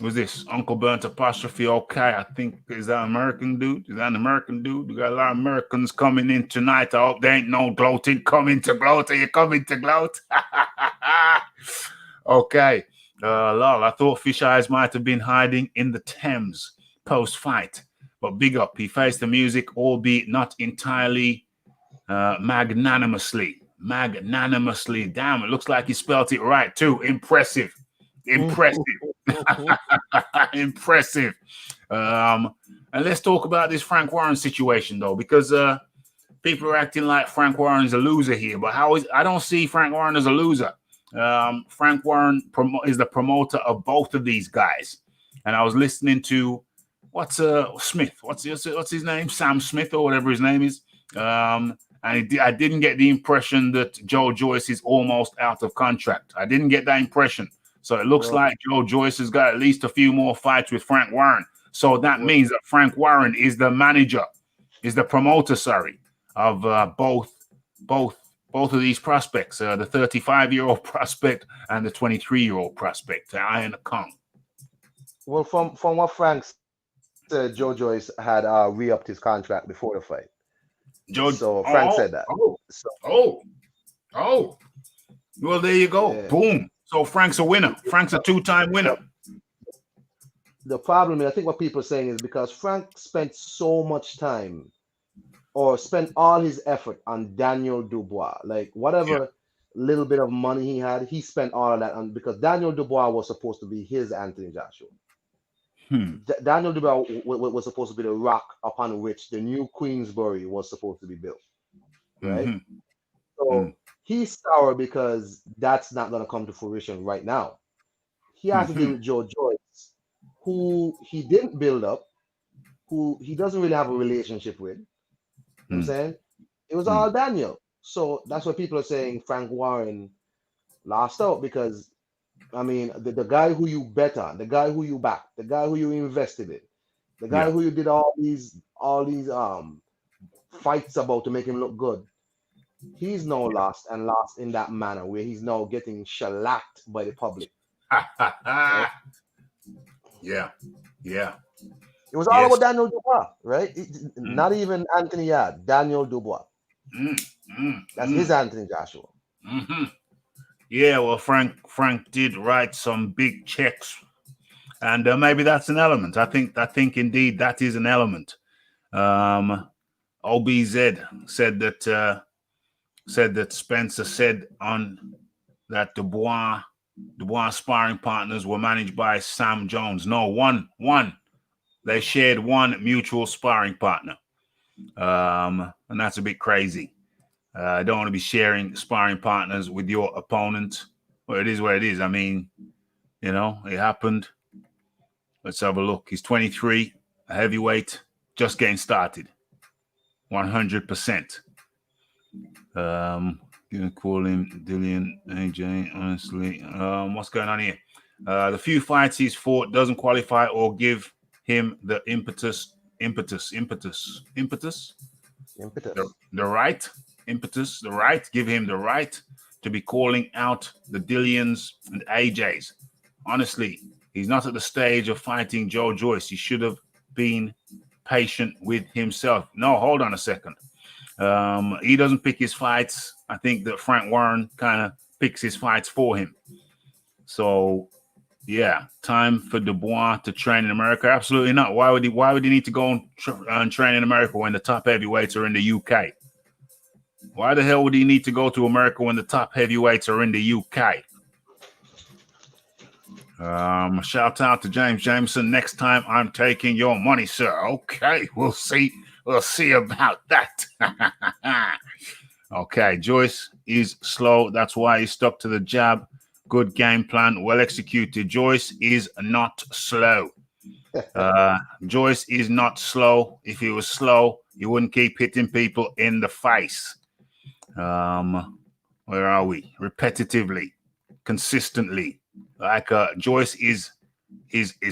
Speaker 1: Who's this? Uncle Burnt apostrophe. Okay, I think is that an American dude? We got a lot of Americans coming in tonight. I hope there ain't no gloating. Coming to gloat. Are you coming to gloat? Okay. Lol, I thought Fish Eyes might have been hiding in the Thames post-fight. But big up. He faced the music, albeit not entirely magnanimously. Damn, it looks like he spelt it right too. Impressive. Impressive. And let's talk about this Frank Warren situation, though, because people are acting like Frank Warren is a loser here. But I don't see Frank Warren as a loser. Frank Warren is the promoter of both of these guys. And I was listening to Smith. What's his name? Sam Smith or whatever his name is. And I didn't get the impression that Joe Joyce is almost out of contract. I didn't get that impression. So it looks like Joe Joyce has got at least a few more fights with Frank Warren. So that means that Frank Warren is the promoter, of both of these prospects, the 35-year-old prospect and the 23-year-old prospect, Iron Kong.
Speaker 3: Well, from what Frank said, Joe Joyce had re-upped his contract before the fight.
Speaker 1: Joe.
Speaker 3: So Frank
Speaker 1: Oh,
Speaker 3: said that.
Speaker 1: oh,
Speaker 3: So
Speaker 1: oh, oh. Well, there you go.
Speaker 3: yeah.
Speaker 1: Boom. So Frank's a winner. Frank's a two-time winner.
Speaker 3: But the problem is, I think what people are saying is because Frank spent so much time or spent all his effort on Daniel Dubois, like
Speaker 1: Yeah.
Speaker 3: whatever little bit of money he had, he spent all of that on because Daniel Dubois was supposed to be his Anthony Joshua.
Speaker 1: Hmm.
Speaker 3: Daniel Dubois was supposed to be the rock upon which the new Queensbury was supposed to be built, right?
Speaker 1: Mm-hmm.
Speaker 3: So he's sour because that's not going to come to fruition right now. He has to deal
Speaker 1: Mm-hmm.
Speaker 3: with Joe Joyce, who he didn't build up, who he doesn't really have a relationship with. You know what I'm
Speaker 1: Mm-hmm.
Speaker 3: saying? It was all Daniel. So that's why people are saying Frank Warren lost out because I mean the guy who you bet on, the guy who you backed, the guy who you invested in, the guy
Speaker 1: Yeah.
Speaker 3: who you did all these fights about to make him look good. He's now lost and lost in that manner where he's now getting shellacked by the public. Right?
Speaker 1: Yeah. Yeah.
Speaker 3: It was all
Speaker 1: Yes.
Speaker 3: about Daniel Dubois, right?
Speaker 1: Mm,
Speaker 3: Not even Anthony Yard, Daniel Dubois.
Speaker 1: mm, mm,
Speaker 3: That's
Speaker 1: mm,
Speaker 3: his Anthony Joshua.
Speaker 1: mm-hmm. Yeah. Well, Frank did write some big checks, and maybe that's an element. I think indeed that is an element. OBZ said that Spencer said on that Dubois sparring partners were managed by Sam Jones. No, one. They shared one mutual sparring partner, and that's a bit crazy. I don't want to be sharing sparring partners with your opponent. Well, it is what it is. I mean, it happened. Let's have a look. He's 23, a heavyweight, just getting started. 100%. Gonna call him Dillian AJ. Honestly, what's going on here? The few fights he's fought doesn't qualify or give him the impetus, the right, the right, give him the right to be calling out the Dillians and AJs. Honestly, he's not at the stage of fighting Joe Joyce. He should have been patient with himself. No, hold on a second. He doesn't pick his fights. I think that Frank Warren kind of picks his fights for him. So, yeah, time for Dubois to train in America? Absolutely not. Why would he need to go and train in America when the top heavyweights are in the UK? Why the hell would he need to go to America when the top heavyweights are in the UK? Shout out to James Jameson. Next time I'm taking your money, sir. Okay, we'll see. We'll see about that. Okay, Joyce is slow. That's why he stuck to the jab. Good game plan, well executed. Joyce is not slow. Joyce is not slow. If he was slow, he wouldn't keep hitting people in the face. Where are we? Repetitively, consistently. Like Joyce is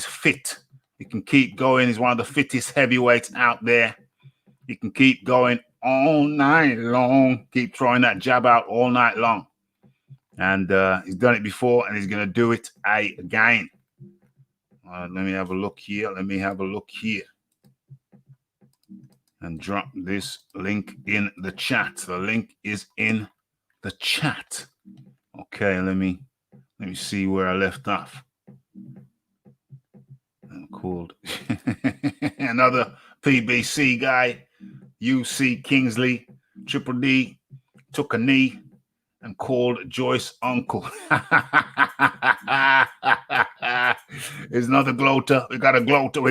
Speaker 1: fit. He can keep going. He's one of the fittest heavyweights out there. He can keep going all night long. Keep throwing that jab out all night long. And he's done it before, and he's going to do it again. Let me have a look here. And drop this link in the chat. The link is in the chat. Okay, let me see where I left off. I'm called another PBC guy, UC Kingsley, Triple D, took a knee and called Joyce uncle. It's another gloater. We got a gloater.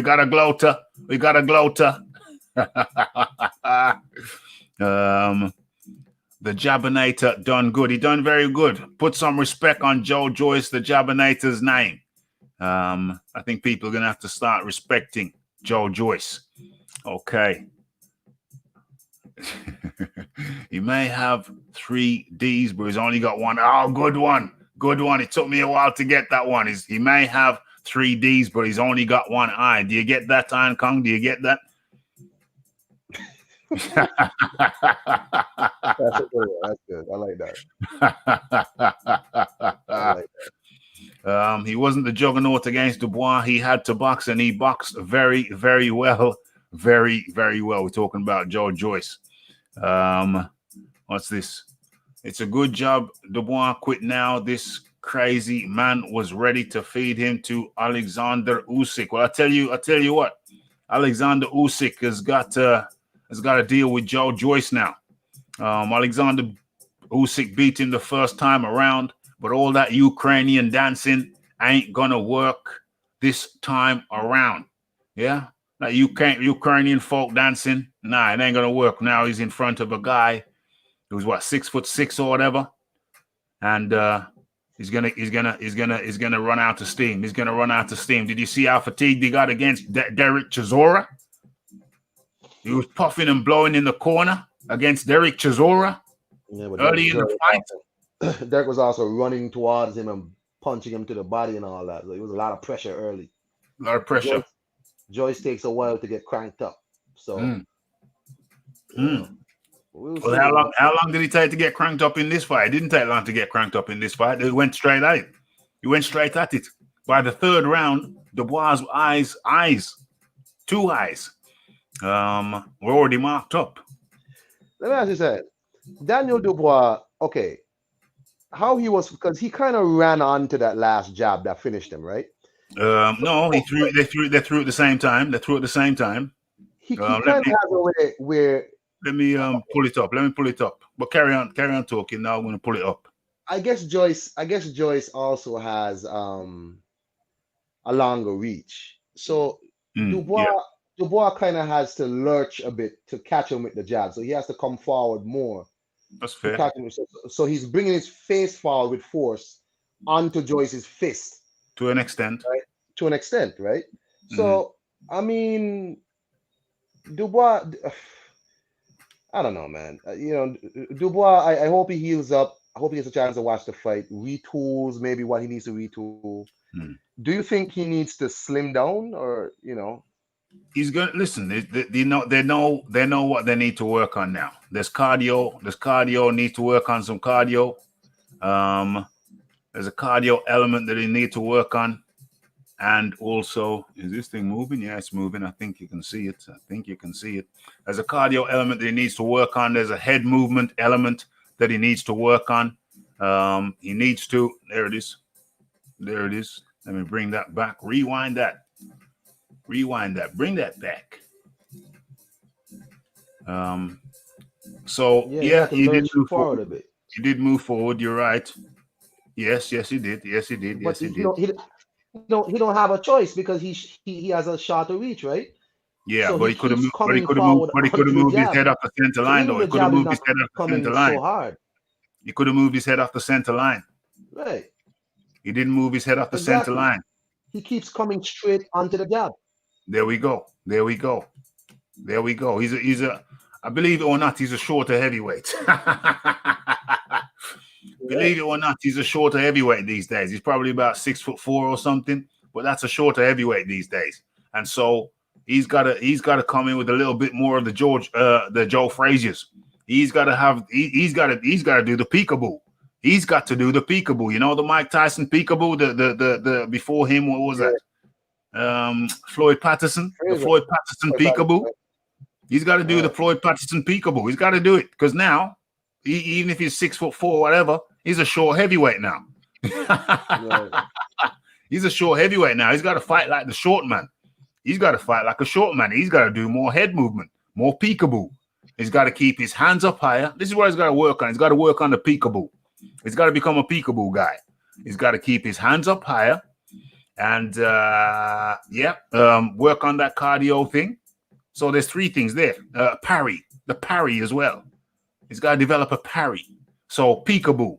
Speaker 1: The Jabbernator done good. He done very good. Put some respect on Joe Joyce, the Jabbernator's name. I think people are going to have to start respecting Joe Joyce. Okay. He may have 3 Ds, but he's only got one. Oh, good one. It took me a while to get that one. He may have 3 Ds, but he's only got one eye. Do you get that, Iron Kong? Do you get that?
Speaker 3: That's a good one. That's good. I like that.
Speaker 1: He wasn't the juggernaut against Dubois. He had to box, and he boxed very, very well. Very, very well. We're talking about Joe Joyce. What's this? It's a good job. Dubois quit now. This crazy man was ready to feed him to Alexander Usyk. Well, I tell you what. Alexander Usyk has got to deal with Joe Joyce now. Alexander Usyk beat him the first time around, but all that Ukrainian dancing ain't gonna work this time around. Yeah, that Ukrainian folk dancing, nah, it ain't gonna work. Now he's in front of a guy who's what 6'6" or whatever, and he's gonna run out of steam. He's gonna run out of steam. Did you see how fatigued he got against Derek Chisora? He was puffing and blowing in the corner against Derek Chisora.
Speaker 3: Yeah, but
Speaker 1: early in the fight.
Speaker 3: Derek was also running towards him and punching him to the body and all that. So it was a lot of pressure early.
Speaker 1: A lot of pressure.
Speaker 3: Joyce takes a while to get cranked up. So,
Speaker 1: Well, how long did he take to get cranked up in this fight? It didn't take long to get cranked up in this fight. It went straight at it. He went straight at it. By the third round, Dubois' two eyes, were already marked up.
Speaker 3: Let me ask you something. Daniel Dubois, okay, how he was, because he kind of ran on to that last jab that finished him, right?
Speaker 1: No, they threw it at the same time. They threw it at the same time.
Speaker 3: He kind of has a way where.
Speaker 1: Let me pull it up. But carry on talking. Now I'm going to pull it up.
Speaker 3: I guess Joyce also has a longer reach. So Dubois kind of has to lurch a bit to catch him with the jab. So he has to come forward more.
Speaker 1: That's fair.
Speaker 3: So he's bringing his face forward with force onto Joyce's fist.
Speaker 1: To an extent.
Speaker 3: Right? To an extent, right? So, I mean, Dubois, I don't know, man. Dubois, I hope he heals up. I hope he gets a chance to watch the fight, retools maybe what he needs to retool. Do you think he needs to slim down or,
Speaker 1: He's going to listen. They know what they need to work on now. There's cardio. Needs to work on some cardio. There's a cardio element that he need to work on, and also, is this thing moving? Yeah, it's moving. I think you can see it. There's a cardio element that he needs to work on. There's a head movement element that he needs to work on. He needs to. There it is. Let me bring that back. Rewind that. Bring that back. So yeah, he did move forward a bit. He did move forward. You're right. Yes, he did.
Speaker 3: But he don't have a choice because he has a shorter reach, right?
Speaker 1: Yeah, so but he could have moved his head off the center line, though. He could have moved his head off the center line. So hard. He could have moved his head off the center line.
Speaker 3: Right.
Speaker 1: He didn't move his head off the center line.
Speaker 3: He keeps coming straight onto the jab.
Speaker 1: There we go. He's a I believe it or not, he's a shorter heavyweight. Believe it or not, he's a shorter heavyweight these days. He's probably about 6'4" or something, but that's a shorter heavyweight these days. And so he's got to come in with a little bit more of the Joe Fraziers. He's got to do the peekaboo. He's got to do the peekaboo. You know the Mike Tyson peekaboo. The before him, what was that? Floyd Patterson. The Floyd Patterson peekaboo. He's got to do the Floyd Patterson peekaboo. He's got to do it because now, even if he's 6'4", whatever, he's a short heavyweight now. He's a short heavyweight now. He's got to fight like the short man. He's got to fight like a short man. He's got to do more head movement, more peekaboo. He's got to keep his hands up higher. This is what he's got to work on. He's got to work on the peekaboo. He's got to become a peekaboo guy. He's got to keep his hands up higher and work on that cardio thing. So there's three things there. The parry as well. He's got to develop a parry. So peekaboo,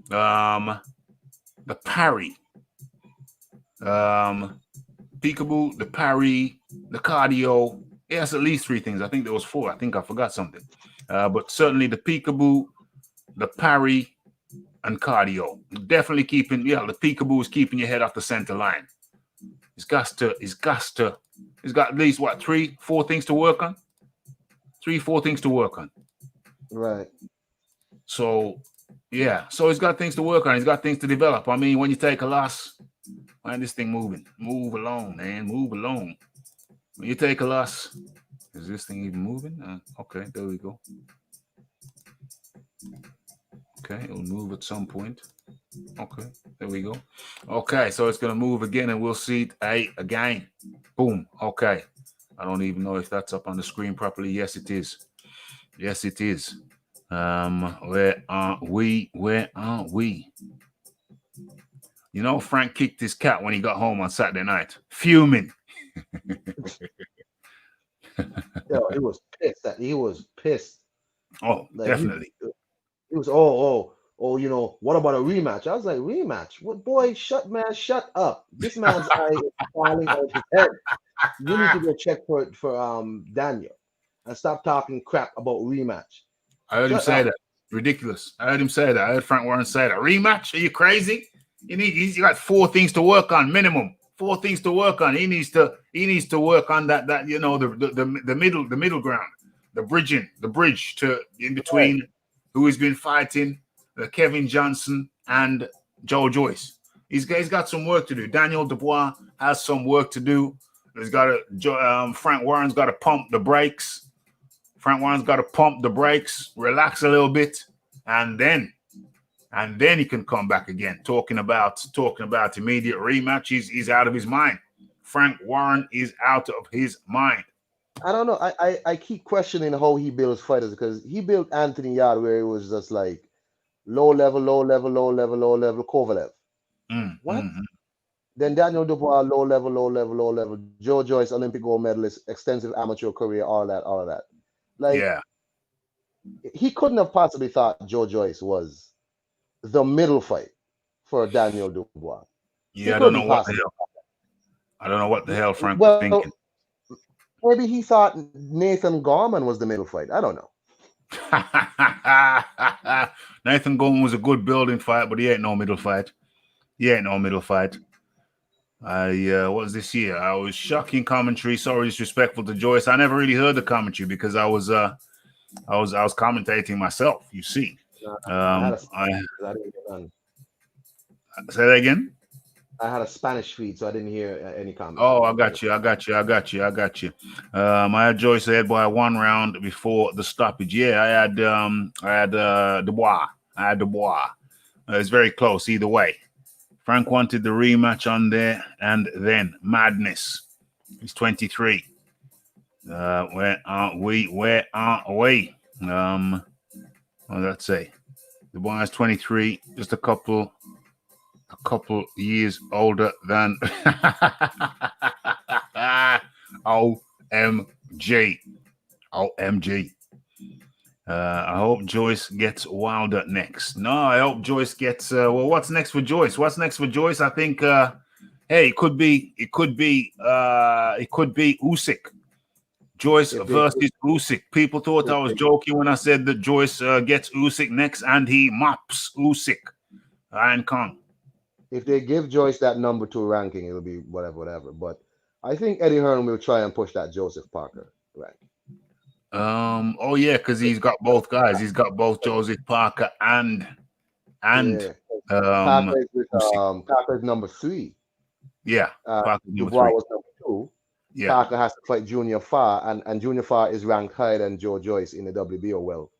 Speaker 1: the parry, peekaboo, the parry, the cardio. Yeah, it's at least three things. I think there was four. I think I forgot something. But certainly the peekaboo, the parry, and cardio. Definitely the peekaboo is keeping your head off the center line. He's got at least what, 3-4 things to work on? 3-4 things to work on.
Speaker 3: Right.
Speaker 1: So Yeah, so he's got things to work on. He's got things to develop. I mean, when you take a loss, man, this thing moving. Move along, man. Move along. When you take a loss, is this thing even moving? Okay, there we go. Okay, it'll move at some point. Okay, there we go. Okay, so it's going to move again, and we'll see it again. Boom. Okay. I don't even know if that's up on the screen properly. Yes, it is. Yes, it is. Where are we? Where are we? You know, Frank kicked his cat when he got home on Saturday night. Fuming.
Speaker 3: Yo, he was pissed. He was pissed.
Speaker 1: Oh,
Speaker 3: Like
Speaker 1: definitely.
Speaker 3: he was you know, what about a rematch? I was like, rematch? What, boy, shut up. This man's eye is falling out his head. You need to go check for Daniel and stop talking crap about rematch.
Speaker 1: I heard him
Speaker 3: Shut
Speaker 1: say
Speaker 3: up.
Speaker 1: that. Ridiculous. I heard him say that. I heard Frank Warren say that. Rematch? Are you crazy? He's got 4 things to work on minimum. 4 things to work on. He needs to work on that you know, the middle ground, the bridge to in between who he's been fighting, Kevin Johnson and Joe Joyce. He's got some work to do. Daniel Dubois has some work to do. He's got Frank Warren's got to pump the brakes. Frank Warren's got to pump the brakes, relax a little bit, and then he can come back again. Talking about immediate rematch. He's out of his mind. Frank Warren is out of his mind.
Speaker 3: I don't know. I keep questioning how he builds fighters because he built Anthony Yard where it was just like low level Kovalev. What? Then Daniel Dubois, low level. Joe Joyce, Olympic gold medalist, extensive amateur career, all of that. Like,
Speaker 1: Yeah.
Speaker 3: he couldn't have possibly thought Joe Joyce was the middle fight for Daniel Dubois.
Speaker 1: Yeah, I don't know what the hell. I don't know what the hell Frank was thinking.
Speaker 3: Maybe he thought Nathan Gorman was the middle fight. I don't know.
Speaker 1: Nathan Gorman was a good building fight, but he ain't no middle fight. What was this year? I was shocking commentary, so disrespectful to Joyce. I never really heard the commentary because I was commentating myself. You see, say that again.
Speaker 3: I had a Spanish feed, so I didn't hear any comments.
Speaker 1: Oh, I got you. I had Joyce ahead by 1 round before the stoppage. Yeah, I had Dubois. It's very close either way. Frank wanted the rematch on there, and then madness. He's 23. Where are we? What does that say? Dubois is 23, just a couple years older than OMG. I hope Joyce gets Wilder next. No, I hope Joyce gets what's next for Joyce? I think it could be Usyk. Joyce versus Usyk. People thought I was joking when I said that Joyce gets Usyk next and he mops Usyk. Iron Kong.
Speaker 3: If they give Joyce that number 2 ranking, it'll be whatever. But I think Eddie Hearn will try and push that Joseph Parker rank.
Speaker 1: Oh yeah, because he's got both guys. He's got both Joseph Parker and
Speaker 3: Parker is number 3.
Speaker 1: Yeah,
Speaker 3: Dubois was number 2.
Speaker 1: Yeah,
Speaker 3: Parker has to fight Junior Farr, and Junior Farr is ranked higher than Joe Joyce in the WBO. Well,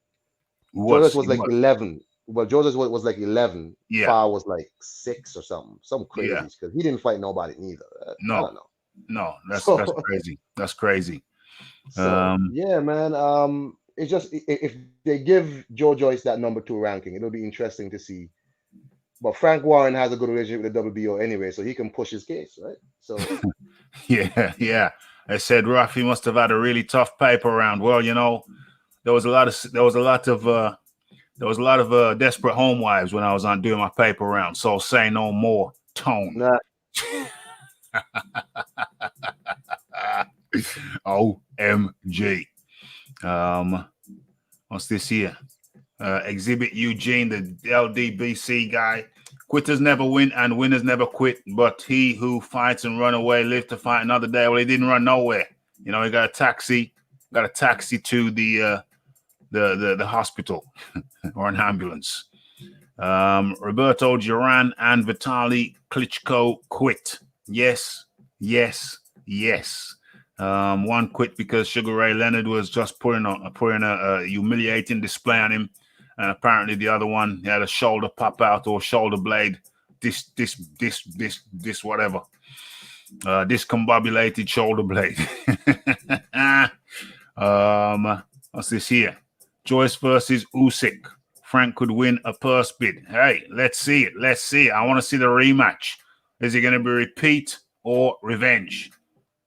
Speaker 3: Joyce was like 11. Well, Joseph was like 11.
Speaker 1: Yeah.
Speaker 3: Farr was like 6 or something crazy because he didn't fight nobody neither. I don't know.
Speaker 1: No, that's crazy. That's crazy.
Speaker 3: So yeah, man. It's just if they give Joe Joyce that number 2 ranking, it'll be interesting to see. But Frank Warren has a good relationship with the WBO anyway, so he can push his case, right? So
Speaker 1: yeah. I said Rafi must have had a really tough paper round. Well, you know, there was a lot of desperate home wives when I was on doing my paper round. So say no more, tone.
Speaker 3: Nah.
Speaker 1: OMG. What's this here? Exhibit Eugene, the LDBC guy. Quitters never win and winners never quit, but he who fights and run away lives to fight another day. Well, he didn't run nowhere. You know, he got a taxi to the hospital or an ambulance. Roberto Duran and Vitaly Klitschko quit. Yes, yes, yes. One quit because Sugar Ray Leonard was just putting a humiliating display on him, and apparently the other one had a shoulder pop out or shoulder blade. This whatever. Discombobulated shoulder blade. What's this here? Joyce versus Usyk. Frank could win a purse bid. Hey, let's see it. Let's see it. I want to see the rematch. Is it going to be repeat or revenge?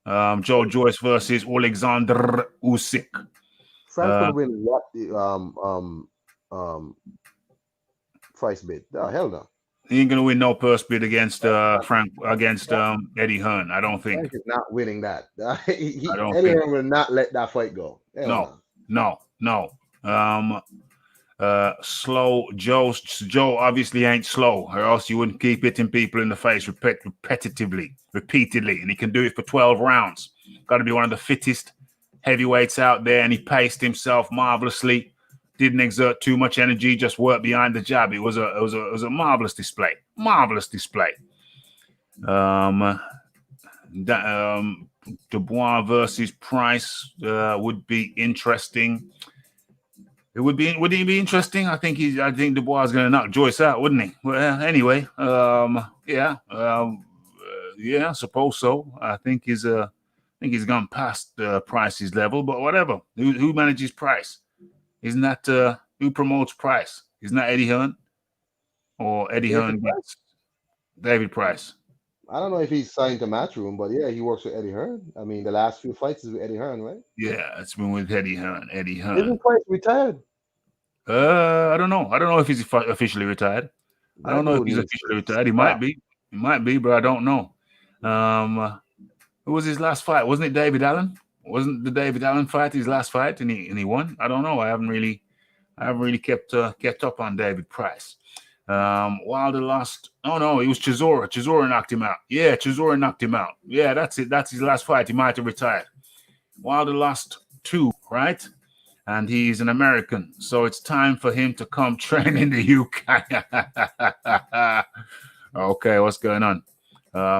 Speaker 1: Joe Joyce versus Alexander Usyk.
Speaker 3: Frank could win what? Price bid? Oh, hell no.
Speaker 1: He ain't gonna win no purse bid against Frank against Eddie Hearn. I don't think.
Speaker 3: Frank is not winning that.
Speaker 1: I don't
Speaker 3: Eddie
Speaker 1: think.
Speaker 3: Hearn will not let that fight go. Hell
Speaker 1: No. Slow Joe obviously ain't slow, or else you wouldn't keep hitting people in the face repeatedly, and he can do it for 12 rounds. Got to be one of the fittest heavyweights out there, and he paced himself marvelously. Didn't exert too much energy, just worked behind the jab. It was a marvelous display. Dubois versus Price would be interesting. Would he be interesting? I think Dubois is going to knock Joyce out, wouldn't he? Well, anyway, yeah, I suppose so. I think he's gone past Price's level, but whatever. Who manages Price? Isn't that who promotes Price? Isn't that Eddie Hearn? Or Eddie Hearn gets David Price?
Speaker 3: I don't know if he's signed to Matchroom, but yeah, he works with Eddie Hearn. I mean, the last few fights is with Eddie Hearn, right?
Speaker 1: Yeah, it's been with Eddie Hearn.
Speaker 3: Isn't Price retired?
Speaker 1: I don't know. I don't know if he's officially retired. I don't know if he's officially retired. He might be. He might be, but I don't know. Who was his last fight? Wasn't it David Allen? Wasn't the David Allen fight his last fight, and he won? I don't know. I haven't really kept up on David Price. Wilder lost. Oh no, it was Chisora. Chisora knocked him out. Yeah, Chisora knocked him out. Yeah, that's it. That's his last fight. He might have retired. Wilder lost 2, right? And he's an American, so it's time for him to come train in the UK. Okay, what's going on?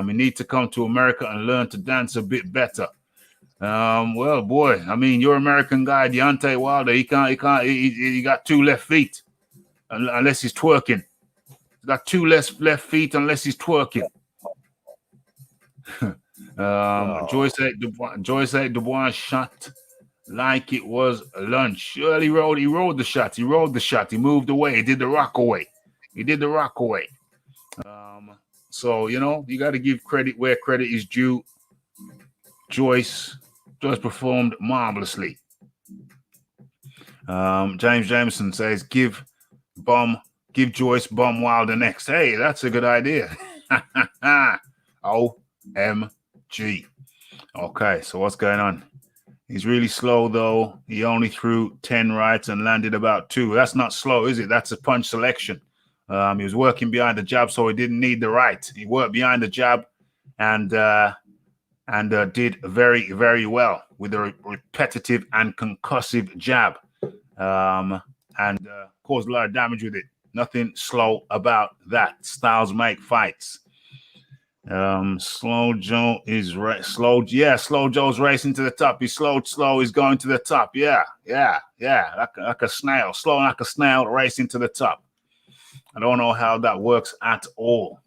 Speaker 1: We need to come to America and learn to dance a bit better. Well, boy, I mean, your American guy, Deontay Wilder, he got 2 left feet, unless he's twerking. He's got 2 left feet unless he's twerking. Joyce said Dubois shot like it was lunch. Well, he rolled the shot. He moved away. He did the rock away. So, you got to give credit where credit is due. Joyce performed marvelously. James Jameson says, give Joyce bum Wilder next. Hey, that's a good idea. OMG. Okay, so what's going on? He's really slow, though. He only threw 10 rights and landed about 2. That's not slow, is it? That's a punch selection. He was working behind the jab, so he didn't need the right. He worked behind the jab and did very, very well with a repetitive and concussive jab, and caused a lot of damage with it. Nothing slow about that. Styles make fights. Slow Joe is slow. Yeah, Slow Joe's racing to the top. He's slow. He's going to the top. Yeah. Like a snail. Slow like a snail racing to the top. I don't know how that works at all.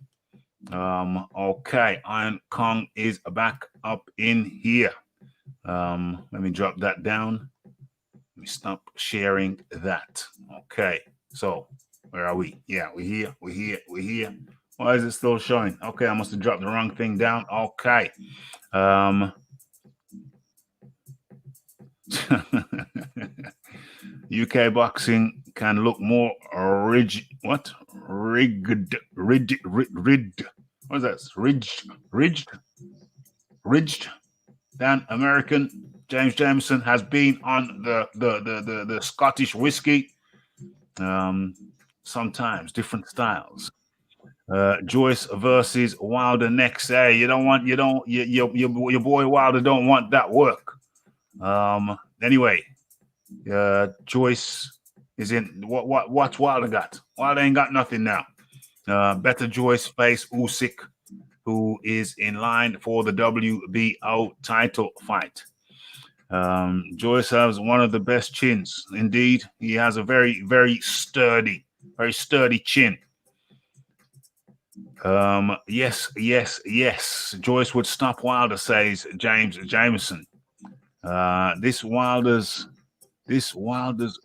Speaker 1: Okay, Iron Kong is back up in here. Let me drop that down. Let me stop sharing that. Okay, so where are we? Yeah, we're here. Why is it still showing? Okay, I must have dropped the wrong thing down. Okay. UK boxing can look more rigged. What? Rigged. What is that? Ridged than American. James Jameson has been on the Scottish whiskey. Sometimes different styles. Joyce versus Wilder next. Hey, your boy Wilder don't want that work. Anyway, Joyce is in what's Wilder got? Wilder ain't got nothing now. Better Joyce face Usyk, who is in line for the WBO title fight. Joyce has one of the best chins. Indeed, he has a very, very sturdy chin. Yes. Joyce would stop Wilder, says James Jameson. This Wilder's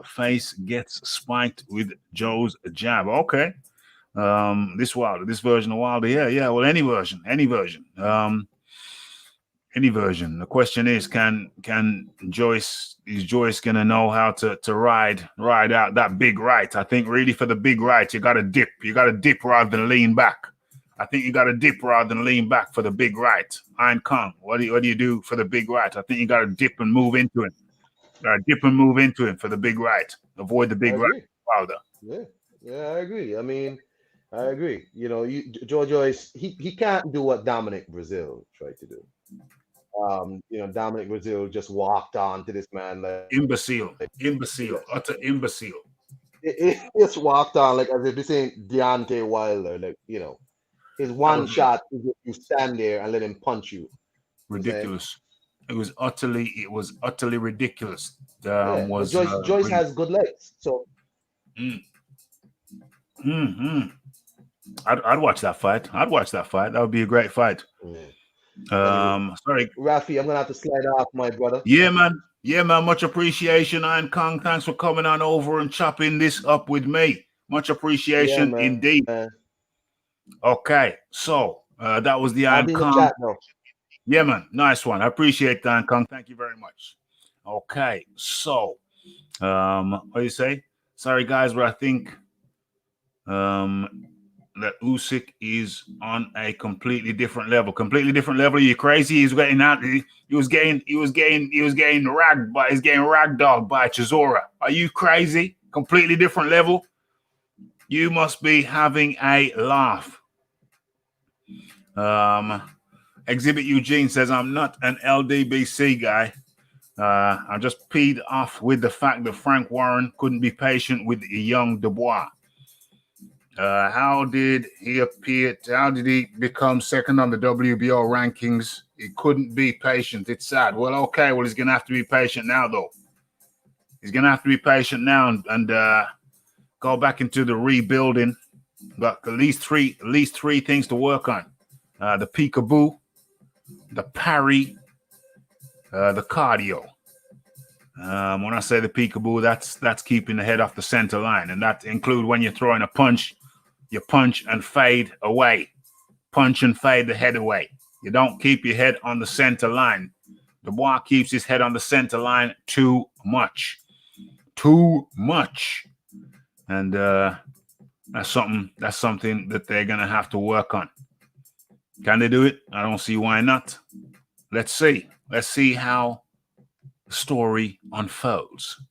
Speaker 1: face gets spiked with Joe's jab. Okay. This version of Wilder, yeah. Well, any version. Any version. The question is, is Joyce gonna know how to ride out that big right? I think really for the big right, you gotta dip. You gotta dip rather than lean back. I think you gotta dip rather than lean back for the big right. Iron Kong, what do you do for the big right? I think you gotta dip and move into him. Dip and move into him for the big right. Avoid the big right. Wilder.
Speaker 3: Yeah, I agree. I mean, I agree. You know, Joe Joyce, he can't do what Dominic Brazil tried to do. You know, Dominic Brazil just walked on to this man like
Speaker 1: imbecile, utter imbecile.
Speaker 3: It just walked on like as if this ain't Deontay Wilder. Like, you know, his one shot is if you stand there and let him punch you.
Speaker 1: Ridiculous. It was utterly ridiculous.
Speaker 3: Joyce has good legs, so.
Speaker 1: I'd watch that fight. That would be a great fight. Sorry,
Speaker 3: Rafi, I'm gonna have to slide off, my brother.
Speaker 1: Yeah, man. Much appreciation, Iron Kong. Thanks for coming on over and chopping this up with me. Much appreciation indeed. Okay, so that was the Iron Kong. Yeah, man. Nice one. I appreciate that, Iron Kong. Thank you very much. Okay, so what do you say? Sorry, guys, but I think that Usyk is on a completely different level. Are you crazy? He's getting out. He was getting ragdolled by Chisora. Are you crazy? Completely different level. You must be having a laugh. Exhibit Eugene says, I'm not an LDBC guy. I'm just peed off with the fact that Frank Warren couldn't be patient with young Dubois. How did he become second on the WBO rankings? He couldn't be patient. It's sad. Well, okay. Well, he's going to have to be patient now, though. He's going to have to be patient now and go back into the rebuilding. But at least three things to work on: the peekaboo, the parry, the cardio. When I say the peekaboo, that's keeping the head off the center line, and that includes when you're throwing a punch. You punch and fade away. Punch and fade the head away. You don't keep your head on the center line. Dubois keeps his head on the center line too much. And that's something that they're going to have to work on. Can they do it? I don't see why not. Let's see. Let's see how the story unfolds.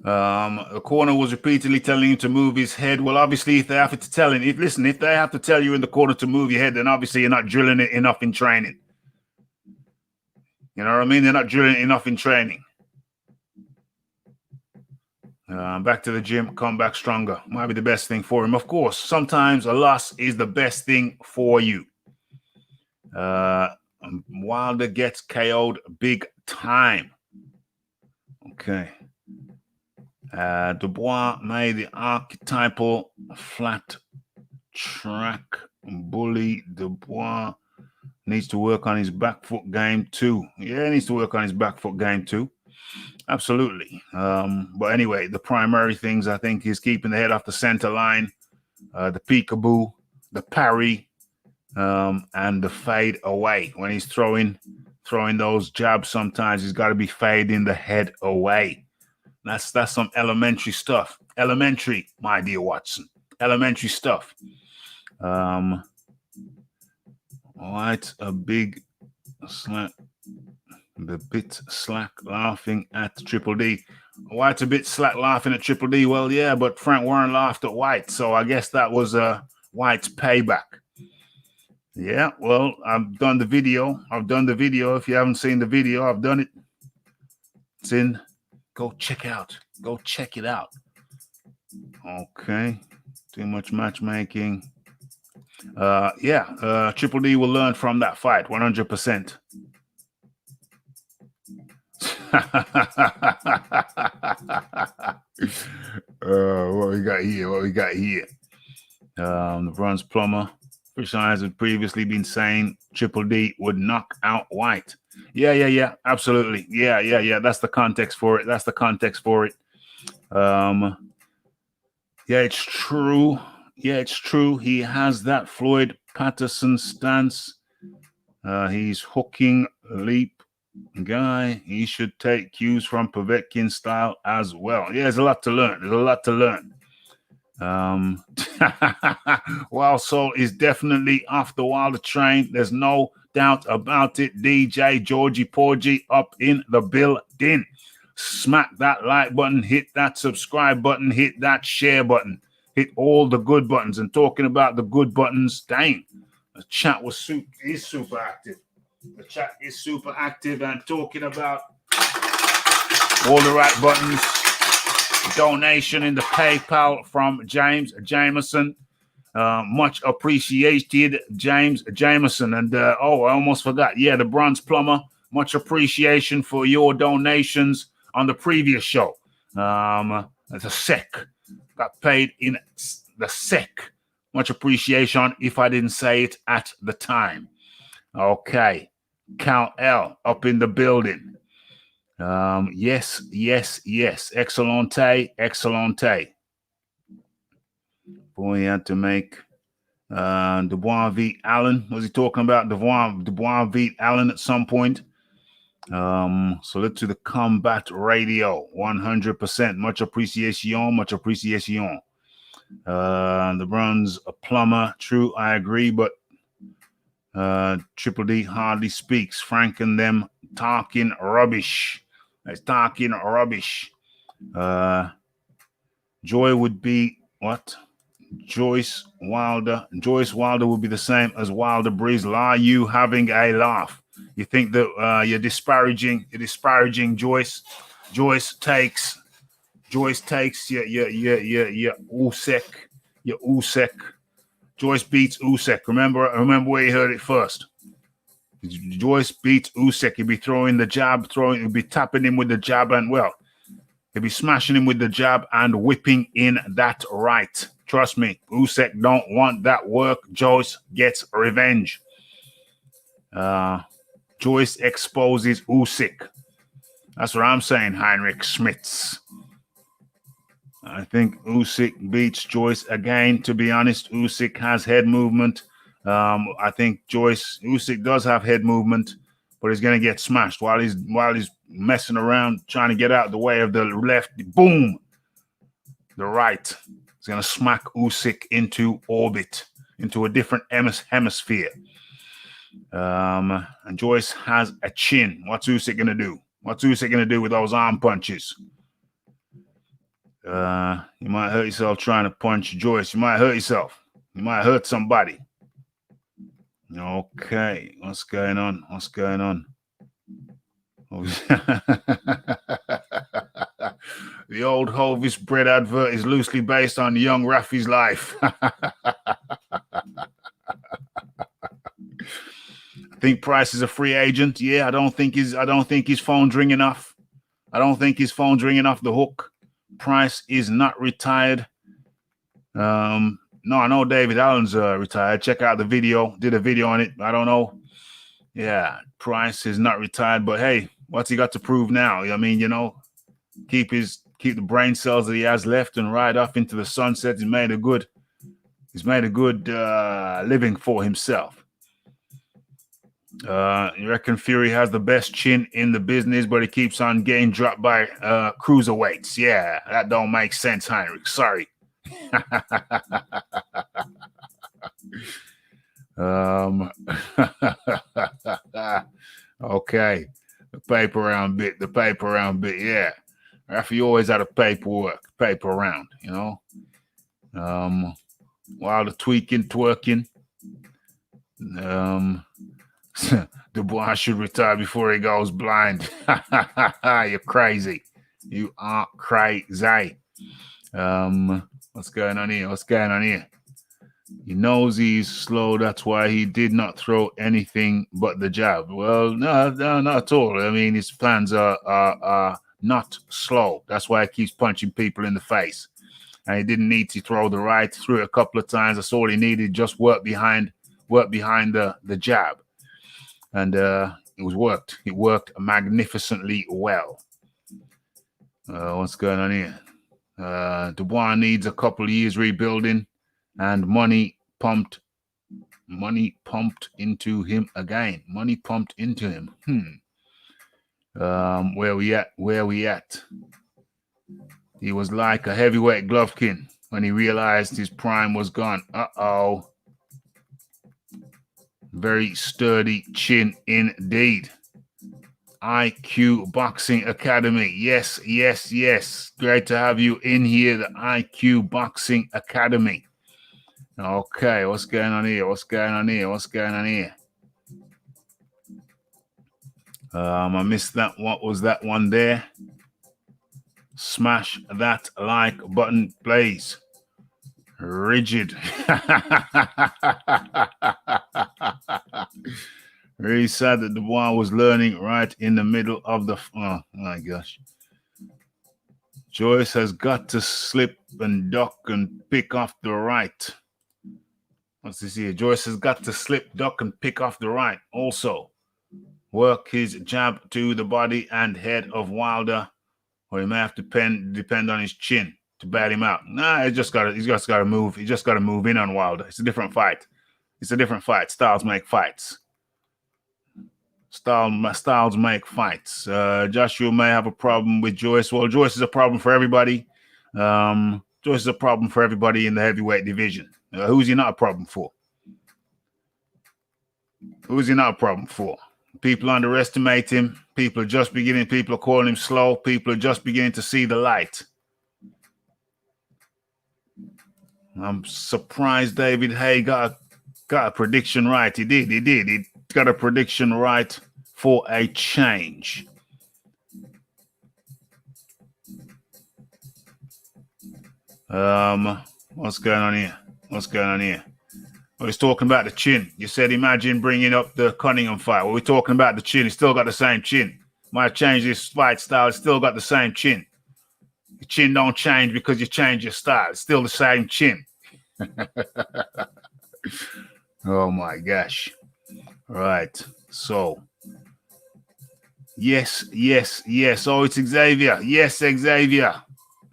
Speaker 1: The corner was repeatedly telling him to move his head. Well, obviously, if they have to tell him, if they have to tell you in the corner to move your head, then obviously you're not drilling it enough in training. You know what I mean? They're not drilling it enough in training. Back to the gym, come back stronger. Might be the best thing for him. Of course, sometimes a loss is the best thing for you. Wilder gets KO'd big time. Okay. Dubois made the archetypal flat track bully. Dubois needs to work on his back foot game too. Yeah, he needs to work on his back foot game too. Absolutely. But anyway, the primary things I think is keeping the head off the center line, the peekaboo, the parry, and the fade away. When he's throwing those jabs, sometimes he's got to be fading the head away. That's some elementary stuff. Elementary, my dear Watson. Elementary stuff. White, a big slack. The bit slack laughing at Triple D. White's a bit slack laughing at Triple D. Well, yeah, but Frank Warren laughed at White, so I guess that was White's payback. Yeah, well, I've done the video. If you haven't seen the video, I've done it. It's in Go check out. Go check it out. Okay. Too much matchmaking. Triple D will learn from that fight 100%. What we got here? The bronze plumber. Fish Eyes had previously been saying Triple D would knock out White. Yeah. Absolutely. Yeah. That's the context for it. Yeah, it's true. He has that Floyd Patterson stance. He's hooking leap guy. He should take cues from Povetkin's style as well. Yeah, there's a lot to learn. Wild Soul is definitely off the Wilder train. There's no doubt about it. DJ Georgie Porgy up in the building. Smack that like button, hit that subscribe button, hit that share button, hit all the good buttons. And talking about the good buttons, dang, the chat is super active. The chat is super active and talking about all the right buttons. Donation in the PayPal from James Jameson. Much appreciated, James Jameson. And I almost forgot. Yeah, the Bronze Plumber. Much appreciation for your donations on the previous show. It's a SEC. Got paid in the SEC. Much appreciation if I didn't say it at the time. Okay. Cal L up in the building. Yes. Excellente. Boy, he had to make Dubois v. Allen. Was he talking about Dubois v. Allen at some point? So let's do the Combat Radio 100%. Much appreciation. The bronze a plumber. True, I agree, but Triple D hardly speaks. Frank and them talking rubbish. Joy would be what? Joyce Wilder would be the same as Wilder Breeze. Are you having a laugh? You think that you're disparaging Joyce? Joyce takes your Usyk. Joyce beats Usyk. Remember where you heard it first. Joyce beats Usyk. He'd be throwing the jab, he'd be tapping him with the jab, and he'd be smashing him with the jab and whipping in that right. Trust me, Usyk don't want that work. Joyce gets revenge. Joyce exposes Usyk. That's what I'm saying, Heinrich Schmitz. I think Usyk beats Joyce again. To be honest, Usyk has head movement. I think Usyk does have head movement, but he's going to get smashed while he's messing around trying to get out the way of the left. Boom! The right. He's going to smack Usyk into orbit, into a different hemisphere. And Joyce has a chin. What's Usyk going to do? What's Usyk going to do with those arm punches? You might hurt yourself trying to punch Joyce. You might hurt yourself. You might hurt somebody. Okay. What's going on? The old Hovis bread advert is loosely based on young Rafi's life. I think Price is a free agent. Yeah, I don't think his phone's ringing off. The hook. Price is not retired. No, I know David Allen's retired. Check out the video. Did a video on it. I don't know. Yeah, Price is not retired, but hey, what's he got to prove now? I mean, keep the brain cells that he has left and ride off into the sunset. He's made a good living for himself. You reckon Fury has the best chin in the business, but he keeps on getting dropped by cruiserweights? Yeah, that don't make sense, Heinrich. Sorry. Okay. The paper round bit. Yeah. Rafi always had a paper round, while the twerking. Dubois should retire before he goes blind. You're crazy. You are crazy. What's going on here? What's going on here? He knows he's slow. That's why he did not throw anything but the jab. Well, no, not at all. I mean, his plans are not slow. That's why he keeps punching people in the face. And he didn't need to throw the right. Threw it a couple of times. That's all he needed. Just work behind the jab. And it was worked. It worked magnificently well. What's going on here? Dubois needs a couple of years rebuilding and money pumped into him again. Money pumped into him. Where we at? He was like a heavyweight Golovkin when he realized his prime was gone. Uh-oh. Very sturdy chin indeed. IQ Boxing Academy. Yes. Great to have you in here, the IQ Boxing Academy. Okay, what's going on here? I missed that. What was that one there? Smash that like button, please. Rigid. Very sad that Dubois was learning right in the middle of the... Oh, my gosh. Joyce has got to slip and duck and pick off the right. What's this here? Joyce has got to slip, duck, and pick off the right. Also, work his jab to the body and head of Wilder, or he may have to depend on his chin to bat him out. Nah, he's just got to move. He just got to move in on Wilder. It's a different fight. Styles make fights. Styles make fights. Joshua may have a problem with Joyce. Well, Joyce is a problem for everybody. Joyce is a problem for everybody in the heavyweight division. Who's he not a problem for? People underestimate him. People are calling him slow. People are just beginning to see the light. I'm surprised David Hay got a prediction right. He did. He got a prediction right for a change. What's going on here? Well, he's talking about the chin. You said imagine bringing up the Cunningham fight. Well, we're talking about the chin. He's still got the same chin. Might change his fight style. He's still got the same chin. Your chin don't change because you change your style. It's still the same chin. Oh, my gosh. Right. So, yes. Oh, it's Xavier. Yes, Xavier.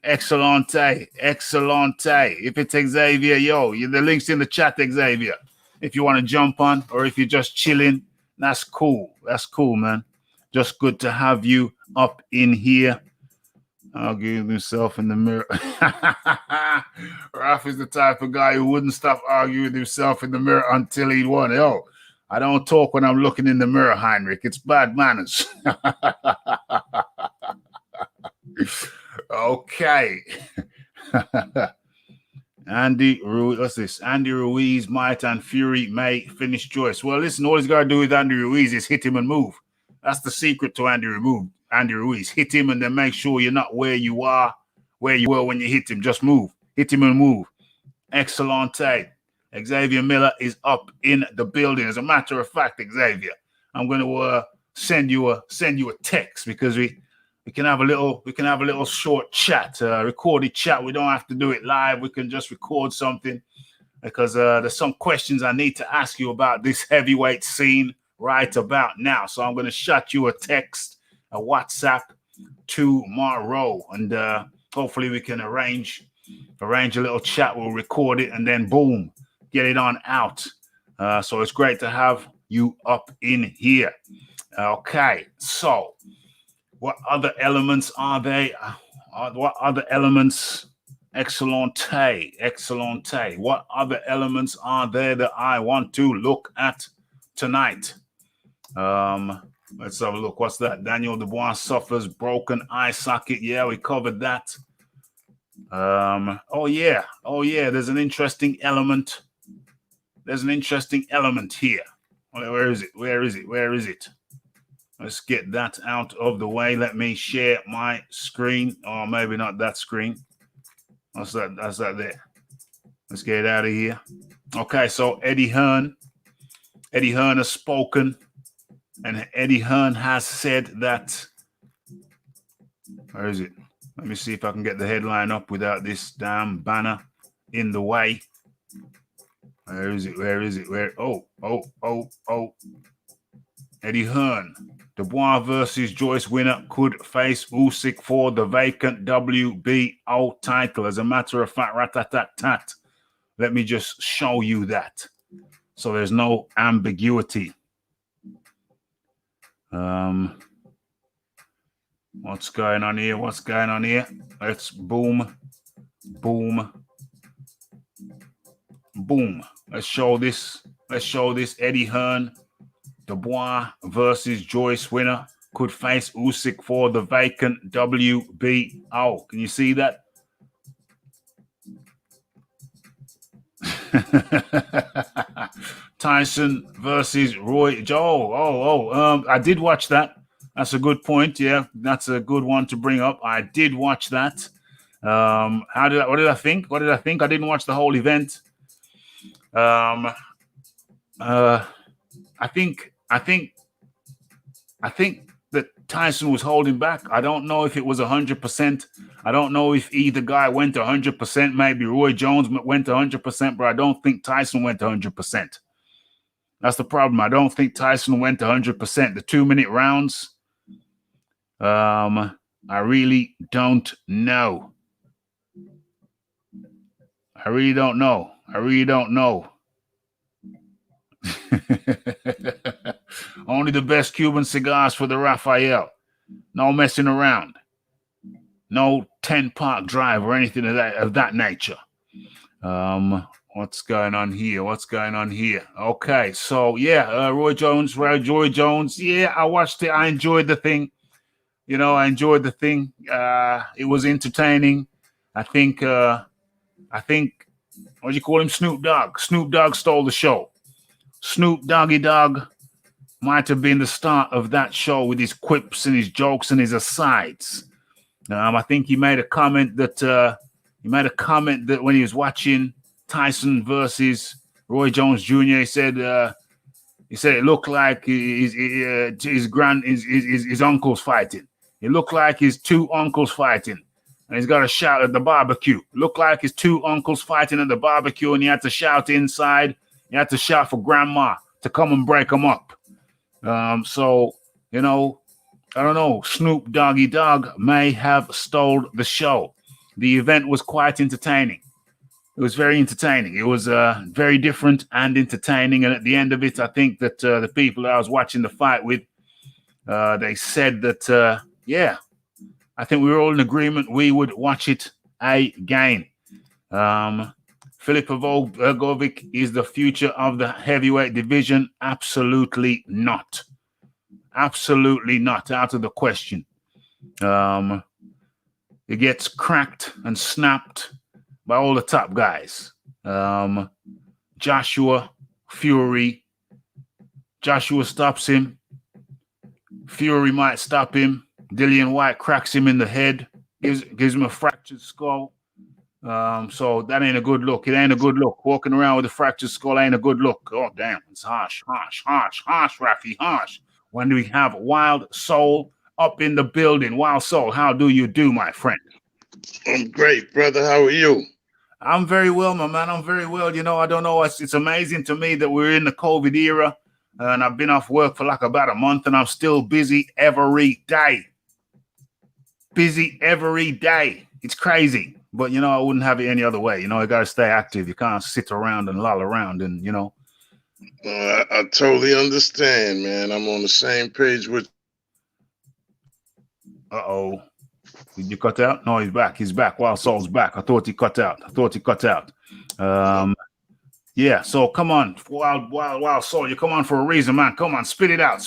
Speaker 1: Excellente. If it's Xavier, the link's in the chat, Xavier. If you want to jump on or if you're just chilling, that's cool. Man. Just good to have you up in here. Arguing himself in the mirror. Ralph is the type of guy who wouldn't stop arguing with himself in the mirror until he'd won. I don't talk when I'm looking in the mirror, Heinrich. It's bad manners. Okay. Andy Ruiz, what's this? Andy Ruiz might and Fury may finish Joyce. Well, listen, all he's got to do with Andy Ruiz is hit him and move. That's the secret to Andy Ruiz. Hit him and then make sure you're not where you were when you hit him. Just move. Hit him and move. Excellente. Xavier Miller is up in the building. As a matter of fact, Xavier, I'm going to send you a text because we can have a little short chat, recorded chat. We don't have to do it live. We can just record something because there's some questions I need to ask you about this heavyweight scene right about now. So I'm going to shot you a text, a WhatsApp tomorrow, and hopefully we can arrange a little chat. We'll record it and then boom, get it on out. So it's great to have you up in here. Okay, so what other elements are they? What other elements? Excellente. What other elements are there that I want to look at tonight? Let's have a look. What's that? Daniel Dubois suffers broken eye socket. Yeah, we covered that. Oh yeah. There's an interesting element. Here. Where is it? Let's get that out of the way. Let me share my screen, or maybe not that screen. That's that. That's that there. Let's get it out of here. Okay, so Eddie Hearn has spoken, and Eddie Hearn has said that. Where is it? Let me see if I can get the headline up without this damn banner in the way. Where is it? Where is it? Where? Oh. Eddie Hearn. Dubois versus Joyce winner could face Usyk for the vacant WBO title. As a matter of fact, rat-tat-tat-tat. Let me just show you that. So there's no ambiguity. What's going on here? What's going on here? Let's boom. Let's show this Eddie Hearn. Dubois versus Joyce winner could face Usyk for the vacant WBO. Can you see that? Tyson versus Roy Joe. I did watch that. That's a good point. Yeah, that's a good one to bring up. I did watch that. What did I think? I didn't watch the whole event. I think that Tyson was holding back. I don't know if it was 100%. I don't know if either guy went 100%. Maybe Roy Jones went 100%, but I don't think Tyson went 100%. That's the problem. I don't think Tyson went 100%. The 2-minute rounds, I really don't know. I really don't know. Only the best Cuban cigars for the Raphael. No messing around. No 10 Park Drive or anything of that nature. What's going on here? Okay, so yeah, Roy Jones. Yeah, I watched it. I enjoyed the thing. It was entertaining. I think what do you call him? Snoop Dogg. Snoop Dogg stole the show. Snoop Doggy Dogg might have been the start of that show with his quips and his jokes and his asides. I think he made a comment that when he was watching Tyson versus Roy Jones Jr., he said it looked like his uncles fighting. It looked like his two uncles fighting. And he's got to shout at the barbecue. Looked like his two uncles fighting at the barbecue, and he had to shout inside. He had to shout for grandma to come and break him up. So, I don't know. Snoop Doggy Dogg may have stole the show. The event was quite entertaining. It was very entertaining. It was very different and entertaining. And at the end of it, I think that the people that I was watching the fight with, they said that, I think we were all in agreement we would watch it again. Filip Bogovic is the future of the heavyweight division. Absolutely not. Absolutely not. Out of the question. It gets cracked and snapped by all the top guys. Joshua, Fury. Joshua stops him. Fury might stop him. Dillian White cracks him in the head, gives him a fractured skull. So that ain't a good look. It ain't a good look. Walking around with a fractured skull ain't a good look. Oh, damn. It's harsh, Rafi, harsh. When we have Wild Soul up in the building. Wild Soul, how do you do, my friend?
Speaker 4: I'm great, brother. How are you?
Speaker 1: I'm very well, my man. I'm very well. I don't know. It's amazing to me that we're in the COVID era, and I've been off work for like about a month, and I'm still busy every day. It's crazy. But, I wouldn't have it any other way. You got to stay active. You can't sit around and loll around and,
Speaker 4: I totally understand, man. I'm on the same page with.
Speaker 1: Uh-oh. Did you cut out? No, he's back. Wild Soul's back. I thought he cut out. Yeah, so come on. Wild Soul, you come on for a reason, man. Come on, spit it out.